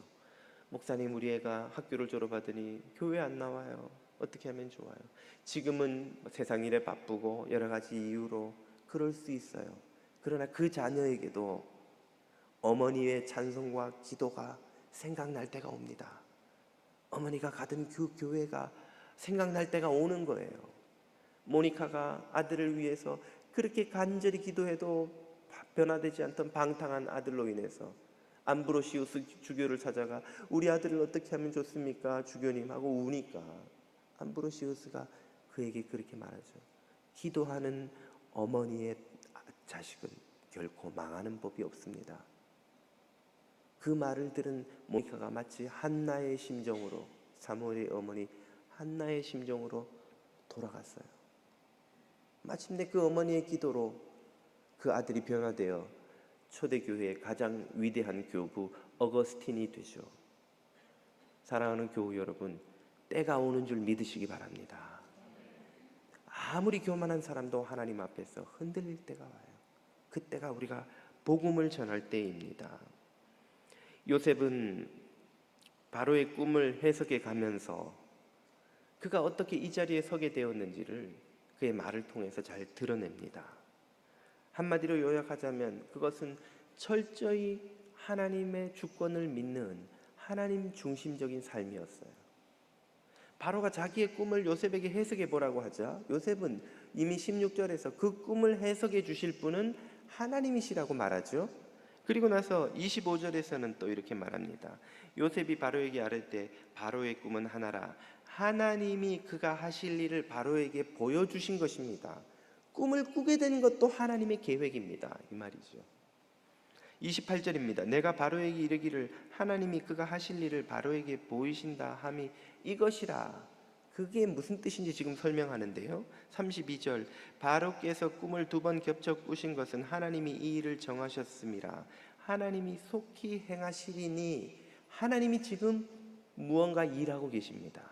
Speaker 1: 목사님, 우리 애가 학교를 졸업하더니 교회 안 나와요. 어떻게 하면 좋아요? 지금은 세상 일에 바쁘고 여러 가지 이유로 그럴 수 있어요. 그러나 그 자녀에게도 어머니의 찬송과 기도가 생각날 때가 옵니다. 어머니가 가던 그 교회가 생각날 때가 오는 거예요. 모니카가 아들을 위해서 그렇게 간절히 기도해도 변화되지 않던 방탕한 아들로 인해서 암브로시우스 주교를 찾아가 우리 아들을 어떻게 하면 좋습니까? 주교님 하고 우니까 암브로시우스가 그에게 그렇게 말하죠. 기도하는 어머니의 자식은 결코 망하는 법이 없습니다. 그 말을 들은 모니카가 마치 한나의 심정으로, 사무엘의 어머니 한나의 심정으로 돌아갔어요. 마침내 그 어머니의 기도로 그 아들이 변화되어 초대교회의 가장 위대한 교부 어거스틴이 되죠. 사랑하는 교우 여러분, 때가 오는 줄 믿으시기 바랍니다. 아무리 교만한 사람도 하나님 앞에서 흔들릴 때가 와요. 그때가 우리가 복음을 전할 때입니다. 요셉은 바로의 꿈을 해석해 가면서 그가 어떻게 이 자리에 서게 되었는지를 그의 말을 통해서 잘 드러냅니다. 한마디로 요약하자면 그것은 철저히 하나님의 주권을 믿는 하나님 중심적인 삶이었어요. 바로가 자기의 꿈을 요셉에게 해석해 보라고 하자 요셉은 이미 16절에서 그 꿈을 해석해 주실 분은 하나님이시라고 말하죠. 그리고 나서 25절에서는 또 이렇게 말합니다. 요셉이 바로에게 아뢰 때 바로의 꿈은 하나라. 하나님이 그가 하실 일을 바로에게 보여주신 것입니다. 꿈을 꾸게 된 것도 하나님의 계획입니다. 이 말이죠. 28절입니다. 내가 바로에게 이르기를 하나님이 그가 하실 일을 바로에게 보이신다 함이 이것이라. 그게 무슨 뜻인지 지금 설명하는데요. 32절 바로께서 꿈을 2번 겹쳐 꾸신 것은 하나님이 이 일을 정하셨음이라. 하나님이 속히 행하시리니 하나님이 지금 무언가 일하고 계십니다.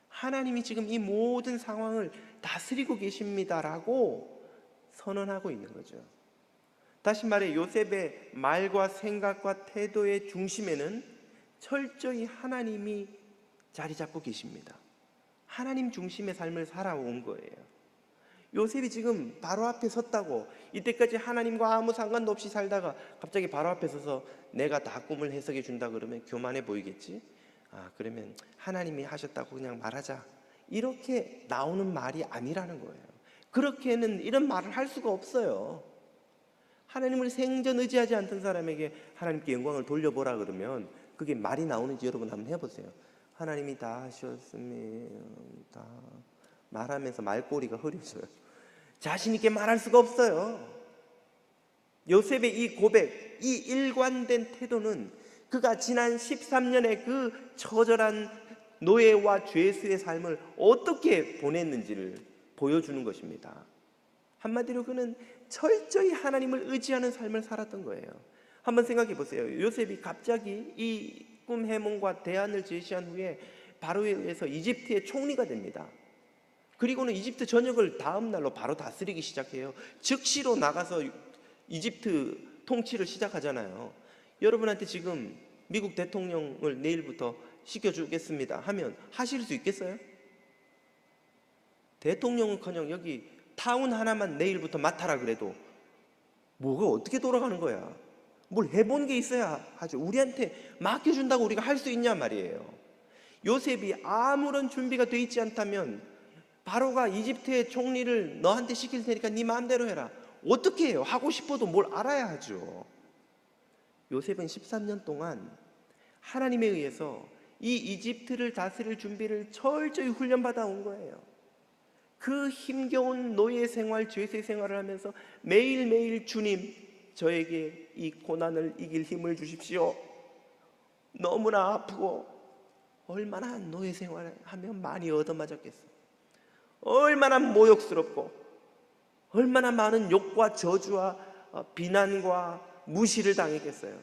Speaker 1: 하나님이 지금 이 모든 상황을 다스리고 계십니다라고 선언하고 있는 거죠. 다시 말해 요셉의 말과 생각과 태도의 중심에는 철저히 하나님이 자리 잡고 계십니다. 하나님 중심의 삶을 살아온 거예요. 요셉이 지금 바로 앞에 섰다고 이때까지 하나님과 아무 상관도 없이 살다가 갑자기 바로 앞에 서서 내가 다 꿈을 해석해 준다 그러면 교만해 보이겠지? 그러면 하나님이 하셨다고 그냥 말하자. 이렇게 나오는 말이 아니라는 거예요. 그렇게는 이런 말을 할 수가 없어요. 하나님을 생전 의지하지 않던 사람에게 하나님께 영광을 돌려보라 그러면 그게 말이 나오는지 여러분 한번 해보세요. 하나님이 다 하셨습니다. 말하면서 말꼬리가 흐려져요. 자신 있게 말할 수가 없어요. 요셉의 이 고백, 이 일관된 태도는 그가 지난 13년의 그 처절한 노예와 죄수의 삶을 어떻게 보냈는지를 보여주는 것입니다. 한마디로 그는 철저히 하나님을 의지하는 삶을 살았던 거예요. 한번 생각해 보세요. 요셉이 갑자기 이 꿈 해몽과 대안을 제시한 후에 바로에 의해서 이집트의 총리가 됩니다. 그리고는 이집트 전역을 다음 날로 바로 다스리기 시작해요. 즉시로 나가서 이집트 통치를 시작하잖아요. 여러분한테 지금 미국 대통령을 내일부터 시켜주겠습니다 하면 하실 수 있겠어요? 대통령은커녕 여기 타운 하나만 내일부터 맡아라 그래도 뭐가 어떻게 돌아가는 거야? 뭘 해본 게 있어야 하죠. 우리한테 맡겨준다고 우리가 할 수 있냐 말이에요. 요셉이 아무런 준비가 돼 있지 않다면 바로가 이집트의 총리를 너한테 시킬 테니까 네 마음대로 해라. 어떻게 해요? 하고 싶어도 뭘 알아야 하죠. 요셉은 13년 동안 하나님에 의해서 이 이집트를 다스릴 준비를 철저히 훈련받아 온 거예요. 그 힘겨운 노예 생활, 죄수의 생활을 하면서 매일매일 주님, 저에게 이 고난을 이길 힘을 주십시오. 너무나 아프고 얼마나 노예 생활을 하면 많이 얻어맞았겠어. 얼마나 모욕스럽고 얼마나 많은 욕과 저주와 비난과 무시를 당했겠어요.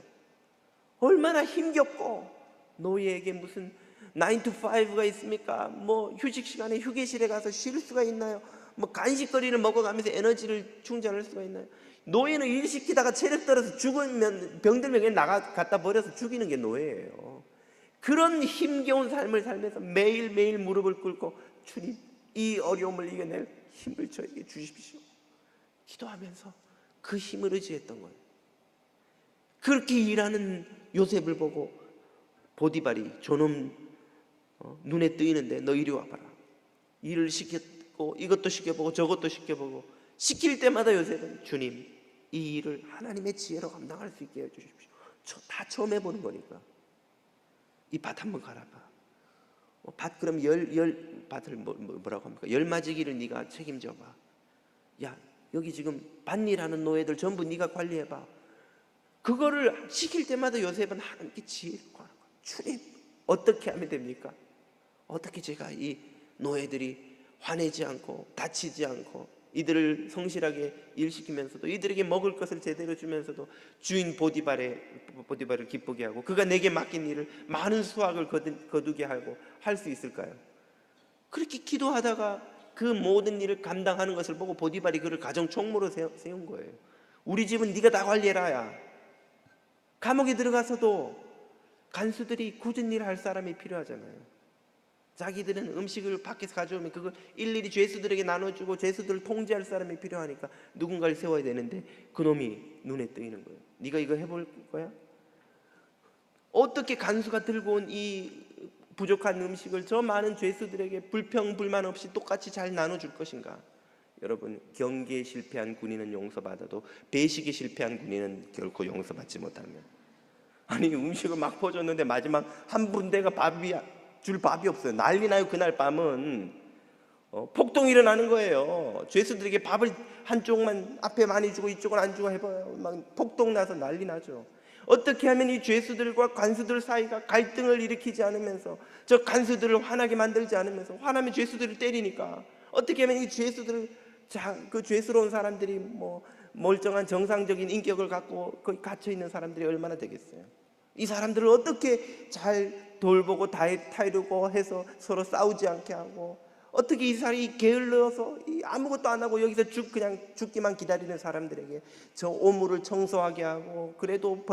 Speaker 1: 얼마나 힘겹고, 노예에게 무슨 9 to 5가 있습니까? 뭐 휴식 시간에 휴게실에 가서 쉴 수가 있나요? 뭐 간식거리를 먹어가면서 에너지를 충전할 수가 있나요? 노예는 일 시키다가 체력 떨어서 죽으면, 병들면 그냥 갖다 버려서 죽이는 게 노예예요. 그런 힘겨운 삶을 살면서 매일매일 무릎을 꿇고, 주님, 이 어려움을 이겨낼 힘을 저에게 주십시오, 기도하면서 그 힘을 의지했던 거예요. 그렇게 일하는 요셉을 보고 보디발이, 저놈 눈에 뜨이는데 너 이리 와봐라. 일을 시켰고 이것도 시켜보고 저것도 시켜보고, 시킬 때마다 요셉은, 주님, 이 일을 하나님의 지혜로 감당할 수 있게 해주십시오. 다 처음 해보는 거니까. 이 밭 한번 갈아봐. 밭 그럼 열 밭을 뭐라고 합니까? 열맞이기를 네가 책임져봐. 야, 여기 지금 밭일하는 노예들 전부 네가 관리해봐. 그거를 시킬 때마다 요셉은 하나님께 지혜를 구하는 거예요. 주님, 어떻게 하면 됩니까? 어떻게 제가 이 노예들이 화내지 않고 다치지 않고, 이들을 성실하게 일시키면서도 이들에게 먹을 것을 제대로 주면서도 주인 보디발을 기쁘게 하고 그가 내게 맡긴 일을 많은 수확을 거두게 하고 할 수 있을까요? 그렇게 기도하다가 그 모든 일을 감당하는 것을 보고 보디발이 그를 가정 총무로 세운 거예요. 우리 집은 네가 다 관리해라. 야, 감옥에 들어가서도 간수들이 굳은 일을 할 사람이 필요하잖아요. 자기들은 음식을 밖에서 가져오면 그걸 일일이 죄수들에게 나눠주고 죄수들을 통제할 사람이 필요하니까 누군가를 세워야 되는데, 그놈이 눈에 뜨이는 거예요. 네가 이거 해볼 거야? 어떻게 간수가 들고 온 이 부족한 음식을 저 많은 죄수들에게 불평불만 없이 똑같이 잘 나눠줄 것인가? 여러분, 경계에 실패한 군인은 용서받아도 배식에 실패한 군인은 결코 용서받지 못합니다. 아니, 음식을 막 퍼줬는데 마지막 한 분대가 줄 밥이 없어요. 난리 나요. 그날 밤은 폭동이 일어나는 거예요. 죄수들에게 밥을 한쪽만 앞에 많이 주고 이쪽은 안 주고 해봐요. 막 폭동 나서 난리 나죠. 어떻게 하면 이 죄수들과 간수들 사이가 갈등을 일으키지 않으면서, 저 간수들을 화나게 만들지 않으면서, 화나면 죄수들을 때리니까 어떻게 하면 이 죄수들을, 그 죄스러운 사람들이 뭐 멀쩡한 정상적인 인격을 갖고 거기 갇혀 있는 사람들이 얼마나 되겠어요? 이 사람들을 어떻게 잘 돌보고 타이르고 해서 서로 싸우지 않게 하고, 어떻게 이 사람이 게을러서 아무것도 안 하고 여기서 그냥 죽기만 기다리는 사람들에게 저 오물을 청소하게 하고, 그래도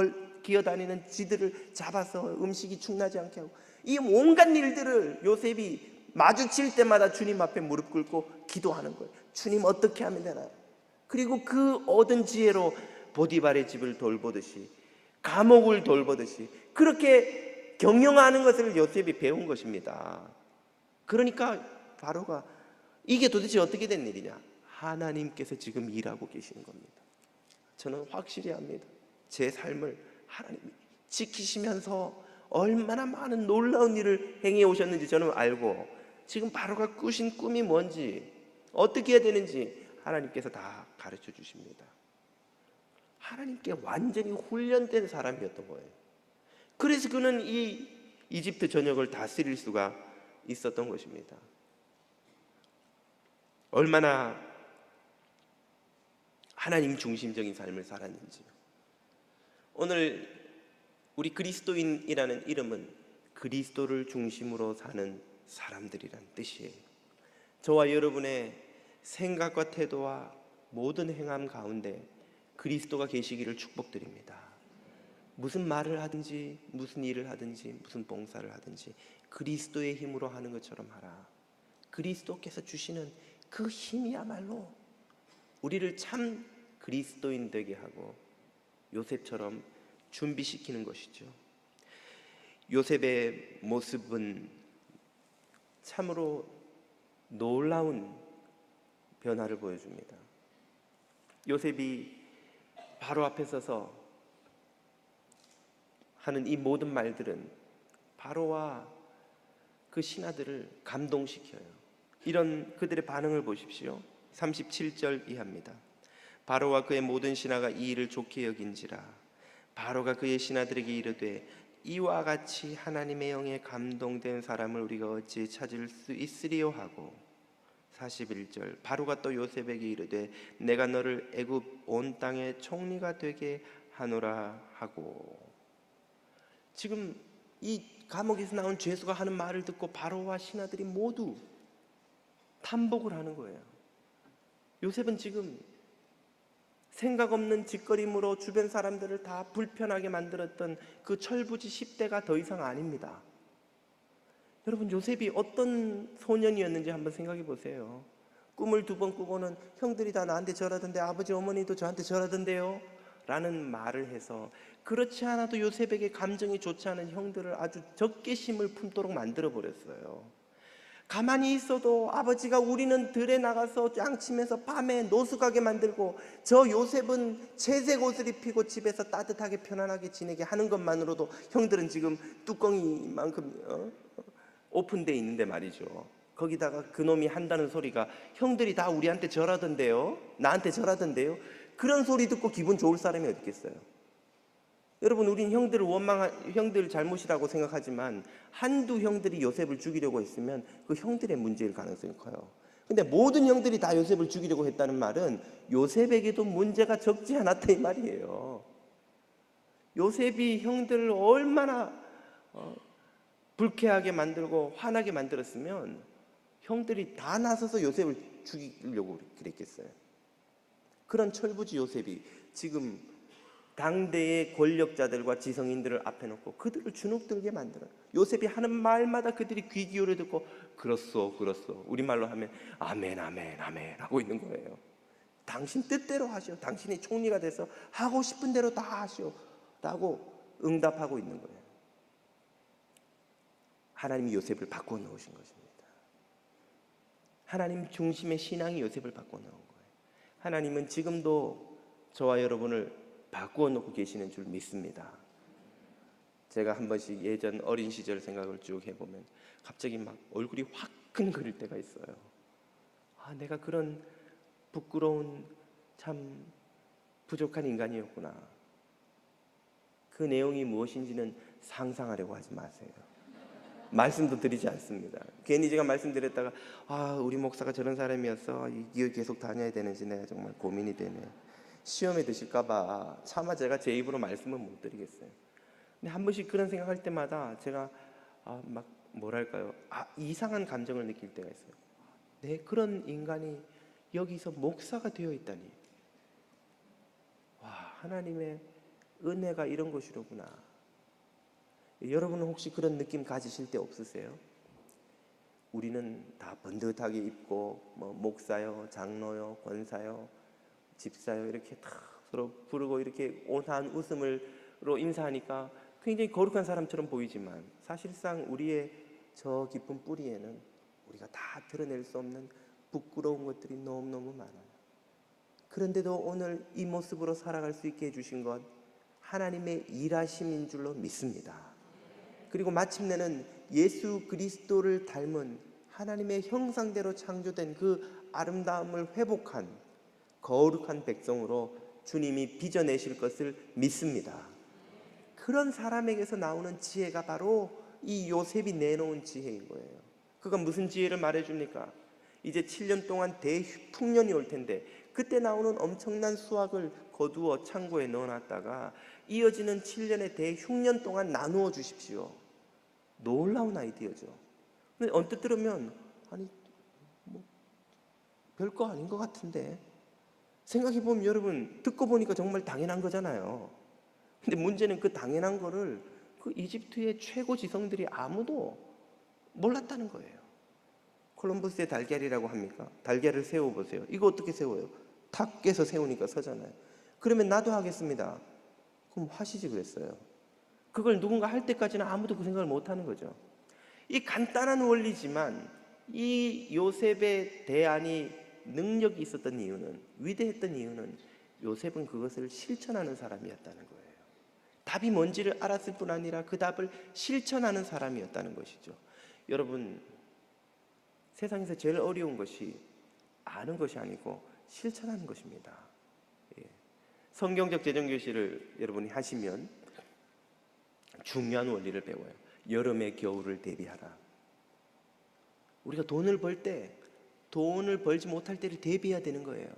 Speaker 1: 기어다니는 쥐들을 잡아서 음식이 축나지 않게 하고, 이 온갖 일들을 요셉이 마주칠 때마다 주님 앞에 무릎 꿇고 기도하는 거예요. 주님, 어떻게 하면 되나요? 그리고 그 얻은 지혜로 보디발의 집을 돌보듯이, 감옥을 돌보듯이 그렇게 경영하는 것을 요셉이 배운 것입니다. 그러니까 바로가, 이게 도대체 어떻게 된 일이냐? 하나님께서 지금 일하고 계시는 겁니다. 저는 확실히 압니다. 제 삶을 하나님이 지키시면서 얼마나 많은 놀라운 일을 행해 오셨는지 저는 알고, 지금 바로가 꾸신 꿈이 뭔지, 어떻게 해야 되는지 하나님께서 다 가르쳐 주십니다. 하나님께 완전히 훈련된 사람이었던 거예요. 그래서 그는 이 이집트 전역을 다스릴 수가 있었던 것입니다. 얼마나 하나님 중심적인 삶을 살았는지요. 오늘 우리 그리스도인이라는 이름은 그리스도를 중심으로 사는 사람들이란 뜻이에요. 저와 여러분의 생각과 태도와 모든 행함 가운데 그리스도가 계시기를 축복드립니다. 무슨 말을 하든지, 무슨 일을 하든지, 무슨 봉사를 하든지 그리스도의 힘으로 하는 것처럼 하라. 그리스도께서 주시는 그 힘이야말로 우리를 참 그리스도인 되게 하고 요셉처럼 준비시키는 것이죠. 요셉의 모습은 참으로 놀라운 변화를 보여줍니다. 요셉이 바로 앞에 서서 하는 이 모든 말들은 바로와 그 신하들을 감동시켜요. 이런 그들의 반응을 보십시오. 37절 이하입니다. 바로와 그의 모든 신하가 이 일을 좋게 여긴지라. 바로가 그의 신하들에게 이르되 이와 같이 하나님의 영에 감동된 사람을 우리가 어찌 찾을 수 있으리요 하고 41절 바로가 또 요셉에게 이르되 내가 너를 애굽 온 땅의 총리가 되게 하노라 하고. 지금 이 감옥에서 나온 죄수가 하는 말을 듣고 바로와 신하들이 모두 탐복을 하는 거예요. 요셉은 지금 생각 없는 짓거림으로 주변 사람들을 다 불편하게 만들었던 그 철부지 10대가 더 이상 아닙니다. 여러분, 요셉이 어떤 소년이었는지 한번 생각해 보세요. 꿈을 2번 꾸고는 형들이 다 나한테 절하던데 아버지 어머니도 저한테 절하던데요 라는 말을 해서 그렇지 않아도 요셉에게 감정이 좋지 않은 형들을 아주 적개심을 품도록 만들어 버렸어요. 가만히 있어도 아버지가 우리는 들에 나가서 짱치면서 밤에 노숙하게 만들고 저 요셉은 채색 옷을 입히고 집에서 따뜻하게 편안하게 지내게 하는 것만으로도 형들은 지금 뚜껑이만큼 오픈되어 있는데 말이죠. 거기다가 그놈이 한다는 소리가 형들이 다 우리한테 절하던데요, 나한테 절하던데요, 그런 소리 듣고 기분 좋을 사람이 어디 있겠어요? 여러분, 우린 형들을 형들 잘못이라고 생각하지만 한두 형들이 요셉을 죽이려고 했으면 그 형들의 문제일 가능성이 커요. 근데 모든 형들이 다 요셉을 죽이려고 했다는 말은 요셉에게도 문제가 적지 않았다 이 말이에요. 요셉이 형들을 얼마나 불쾌하게 만들고 화나게 만들었으면 형들이 다 나서서 요셉을 죽이려고 그랬겠어요. 그런 철부지 요셉이 지금 당대의 권력자들과 지성인들을 앞에 놓고 그들을 주눅들게 만들어요. 요셉이 하는 말마다 그들이 귀 기울여 듣고 그렇소 그렇소, 우리말로 하면 아멘 아멘 아멘 하고 있는 거예요. 당신 뜻대로 하시오, 당신이 총리가 돼서 하고 싶은 대로 다 하시오 라고 응답하고 있는 거예요. 하나님이 요셉을 바꿔 놓으신 것입니다. 하나님 중심의 신앙이 요셉을 바꿔 놓은 거예요. 하나님은 지금도 저와 여러분을 바꾸어 놓고 계시는 줄 믿습니다. 제가 한 번씩 예전 어린 시절 생각을 쭉 해보면 갑자기 막 얼굴이 화끈거릴 때가 있어요. 내가 그런 부끄러운 참 부족한 인간이었구나. 그 내용이 무엇인지는 상상하려고 하지 마세요. 말씀도 드리지 않습니다. 괜히 제가 말씀드렸다가 우리 목사가 저런 사람이었어, 이 교회 계속 다녀야 되는지 내가 정말 고민이 되네, 시험에 드실까봐 차마 제가 제 입으로 말씀은 못 드리겠어요. 근데 한 번씩 그런 생각할 때마다 제가 막 뭐랄까요, 이상한 감정을 느낄 때가 있어요. 그런 인간이 여기서 목사가 되어 있다니, 하나님의 은혜가 이런 것이로구나. 여러분은 혹시 그런 느낌 가지실 때 없으세요? 우리는 다 번듯하게 입고 목사요, 장로요, 권사요, 집사요 이렇게 다 서로 부르고 이렇게 온화한 웃음으로 인사하니까 굉장히 거룩한 사람처럼 보이지만 사실상 우리의 저 깊은 뿌리에는 우리가 다 드러낼 수 없는 부끄러운 것들이 너무너무 많아요. 그런데도 오늘 이 모습으로 살아갈 수 있게 해주신 것 하나님의 일하심인 줄로 믿습니다. 그리고 마침내는 예수 그리스도를 닮은 하나님의 형상대로 창조된 그 아름다움을 회복한 거룩한 백성으로 주님이 빚어내실 것을 믿습니다. 그런 사람에게서 나오는 지혜가 바로 이 요셉이 내놓은 지혜인 거예요. 그가 무슨 지혜를 말해줍니까? 이제 7년 동안 대풍년이 올 텐데 그때 나오는 엄청난 수확을 거두어 창고에 넣어놨다가 이어지는 7년의 대흉년 동안 나누어 주십시오. 놀라운 아이디어죠. 근데 언뜻 들으면 별거 아닌 것 같은데, 생각해보면 여러분 듣고 보니까 정말 당연한 거잖아요. 근데 문제는 그 당연한 거를 그 이집트의 최고 지성들이 아무도 몰랐다는 거예요. 콜럼버스의 달걀이라고 합니까? 달걀을 세워보세요. 이거 어떻게 세워요? 탁 깨서 세우니까 서잖아요. 그러면 나도 하겠습니다. 그럼 하시지 그랬어요. 그걸 누군가 할 때까지는 아무도 그 생각을 못하는 거죠. 이 간단한 원리지만 이 요셉의 대안이 능력이 있었던 이유는, 위대했던 이유는 요셉은 그것을 실천하는 사람이었다는 거예요. 답이 뭔지를 알았을 뿐 아니라 그 답을 실천하는 사람이었다는 것이죠. 여러분, 세상에서 제일 어려운 것이 아는 것이 아니고 실천하는 것입니다. 성경적 재정교실을 여러분이 하시면 중요한 원리를 배워요. 여름에 겨울을 대비하라. 우리가 돈을 벌 때 돈을 벌지 못할 때를 대비해야 되는 거예요.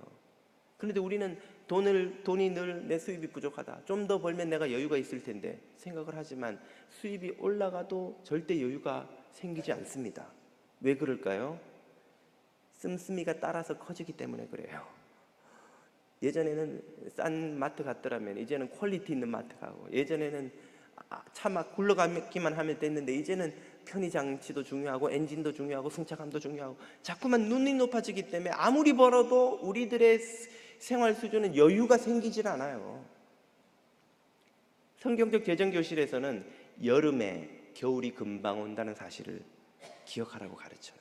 Speaker 1: 그런데 우리는 돈이 늘 내 수입이 부족하다, 좀 더 벌면 내가 여유가 있을 텐데 생각을 하지만 수입이 올라가도 절대 여유가 생기지 않습니다. 왜 그럴까요? 씀씀이가 따라서 커지기 때문에 그래요. 예전에는 싼 마트 갔더라면 이제는 퀄리티 있는 마트 가고, 예전에는 차 막 굴러가기만 하면 됐는데 이제는 편의장치도 중요하고 엔진도 중요하고 승차감도 중요하고, 자꾸만 눈이 높아지기 때문에 아무리 벌어도 우리들의 생활 수준은 여유가 생기질 않아요. 성경적 재정교실에서는 여름에 겨울이 금방 온다는 사실을 기억하라고 가르쳐요.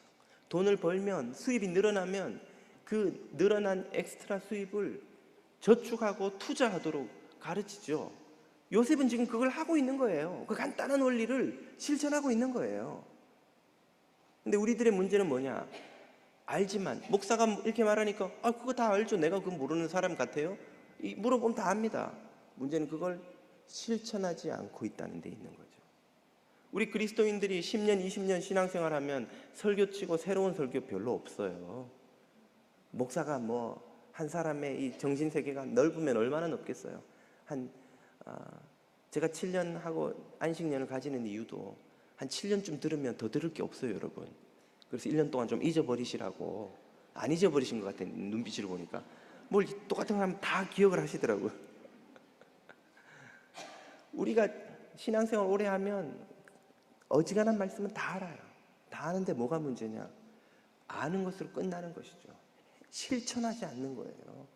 Speaker 1: 돈을 벌면, 수입이 늘어나면 그 늘어난 엑스트라 수입을 저축하고 투자하도록 가르치죠. 요셉은 지금 그걸 하고 있는 거예요. 그 간단한 원리를 실천하고 있는 거예요. 근데 우리들의 문제는 뭐냐? 알지만, 목사가 이렇게 말하니까 그거 다 알죠, 내가 그거 모르는 사람 같아요? 물어보면 다 압니다. 문제는 그걸 실천하지 않고 있다는 데 있는 거죠. 우리 그리스도인들이 10년, 20년 신앙생활하면 설교치고 새로운 설교 별로 없어요. 목사가 한 사람의 이 정신세계가 넓으면 얼마나 넓겠어요. 제가 7년 하고 안식년을 가지는 이유도 한 7년쯤 들으면 더 들을 게 없어요, 여러분. 그래서 1년 동안 좀 잊어버리시라고. 안 잊어버리신 것 같아요, 눈빛을 보니까. 뭘 똑같은 거 하면 다 기억을 하시더라고요. 우리가 신앙생활 오래 하면 어지간한 말씀은 다 알아요. 다 아는데 뭐가 문제냐? 아는 것으로 끝나는 것이죠. 실천하지 않는 거예요.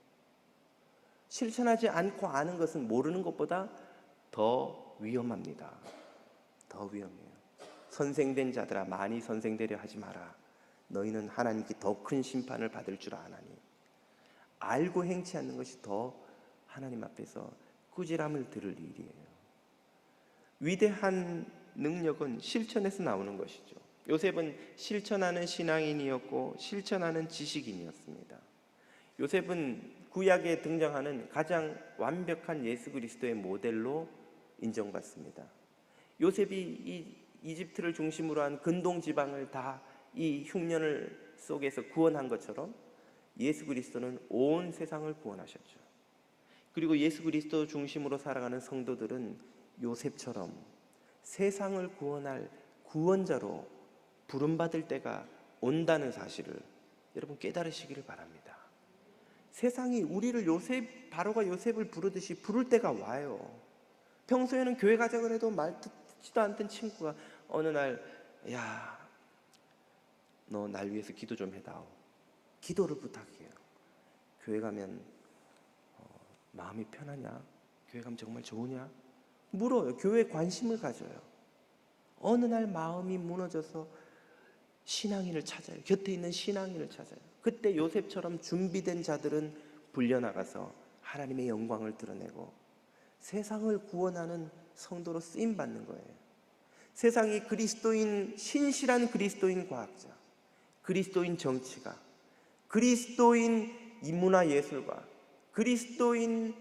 Speaker 1: 실천하지 않고 아는 것은 모르는 것보다 더 위험합니다. 더 위험해요. 선생된 자들아, 많이 선생되려 하지 마라. 너희는 하나님께 더 큰 심판을 받을 줄 아나니. 알고 행치 않는 것이 더 하나님 앞에서 꾸지람을 들을 일이에요. 위대한 능력은 실천에서 나오는 것이죠. 요셉은 실천하는 신앙인이었고 실천하는 지식인이었습니다. 요셉은 구약에 등장하는 가장 완벽한 예수 그리스도의 모델로 인정받습니다. 요셉이 이 이집트를 중심으로 한 근동 지방을 다 이 흉년 속에서 구원한 것처럼 예수 그리스도는 온 세상을 구원하셨죠. 그리고 예수 그리스도 중심으로 살아가는 성도들은 요셉처럼 세상을 구원할 구원자로 부름받을 때가 온다는 사실을 여러분 깨달으시기를 바랍니다. 세상이 우리를 바로가 요셉을 부르듯이 부를 때가 와요. 평소에는 교회 가자 그래도 말 듣지도 않던 친구가 어느 날, 야, 너 날 위해서 기도 좀 해다오. 기도를 부탁해요. 교회 가면 마음이 편하냐? 교회 가면 정말 좋으냐? 물어요. 교회에 관심을 가져요. 어느 날 마음이 무너져서 신앙인을 찾아요. 곁에 있는 신앙인을 찾아요. 그때 요셉처럼 준비된 자들은 불려나가서 하나님의 영광을 드러내고 세상을 구원하는 성도로 쓰임받는 거예요. 세상이 신실한 그리스도인 과학자, 그리스도인 정치가, 그리스도인 문화예술가, 그리스도인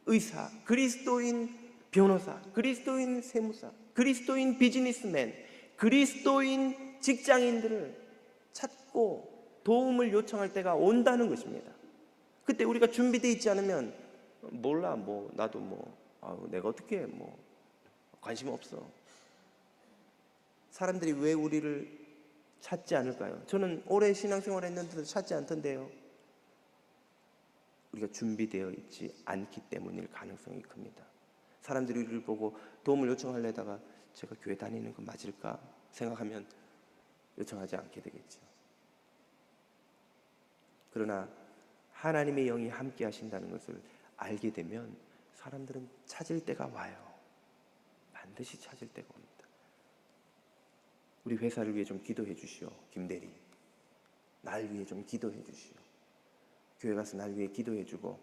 Speaker 1: 의사, 그리스도인 변호사, 그리스도인 세무사, 그리스도인 비즈니스맨, 그리스도인 직장인들을 찾고 도움을 요청할 때가 온다는 것입니다. 그때 우리가 준비되어 있지 않으면 몰라, 나도 내가 어떻게 관심 없어. 사람들이 왜 우리를 찾지 않을까요? 저는 오래 신앙생활 했는데도 찾지 않던데요. 우리가 준비되어 있지 않기 때문일 가능성이 큽니다. 사람들이 우리를 보고 도움을 요청하려다가 제가 교회 다니는 거 맞을까 생각하면 요청하지 않게 되겠죠. 그러나 하나님의 영이 함께 하신다는 것을 알게 되면 사람들은 찾을 때가 와요. 반드시 찾을 때가 옵니다. 우리 회사를 위해 좀 기도해 주시오. 김대리, 날 위해 좀 기도해 주시오. 교회 가서 날 위해 기도해 주고,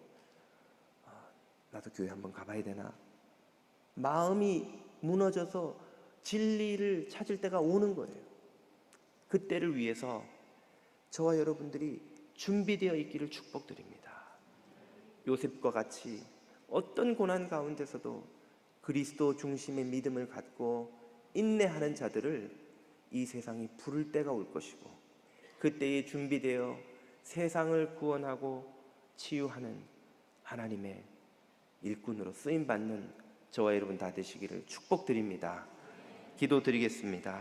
Speaker 1: 나도 교회 한번 가봐야 되나? 마음이 무너져서 진리를 찾을 때가 오는 거예요. 그때를 위해서 저와 여러분들이 준비되어 있기를 축복드립니다. 요셉과 같이 어떤 고난 가운데서도 그리스도 중심의 믿음을 갖고 인내하는 자들을 이 세상이 부를 때가 올 것이고, 그때에 준비되어 세상을 구원하고 치유하는 하나님의 일꾼으로 쓰임받는 저와 여러분 다 되시기를 축복드립니다. 기도드리겠습니다.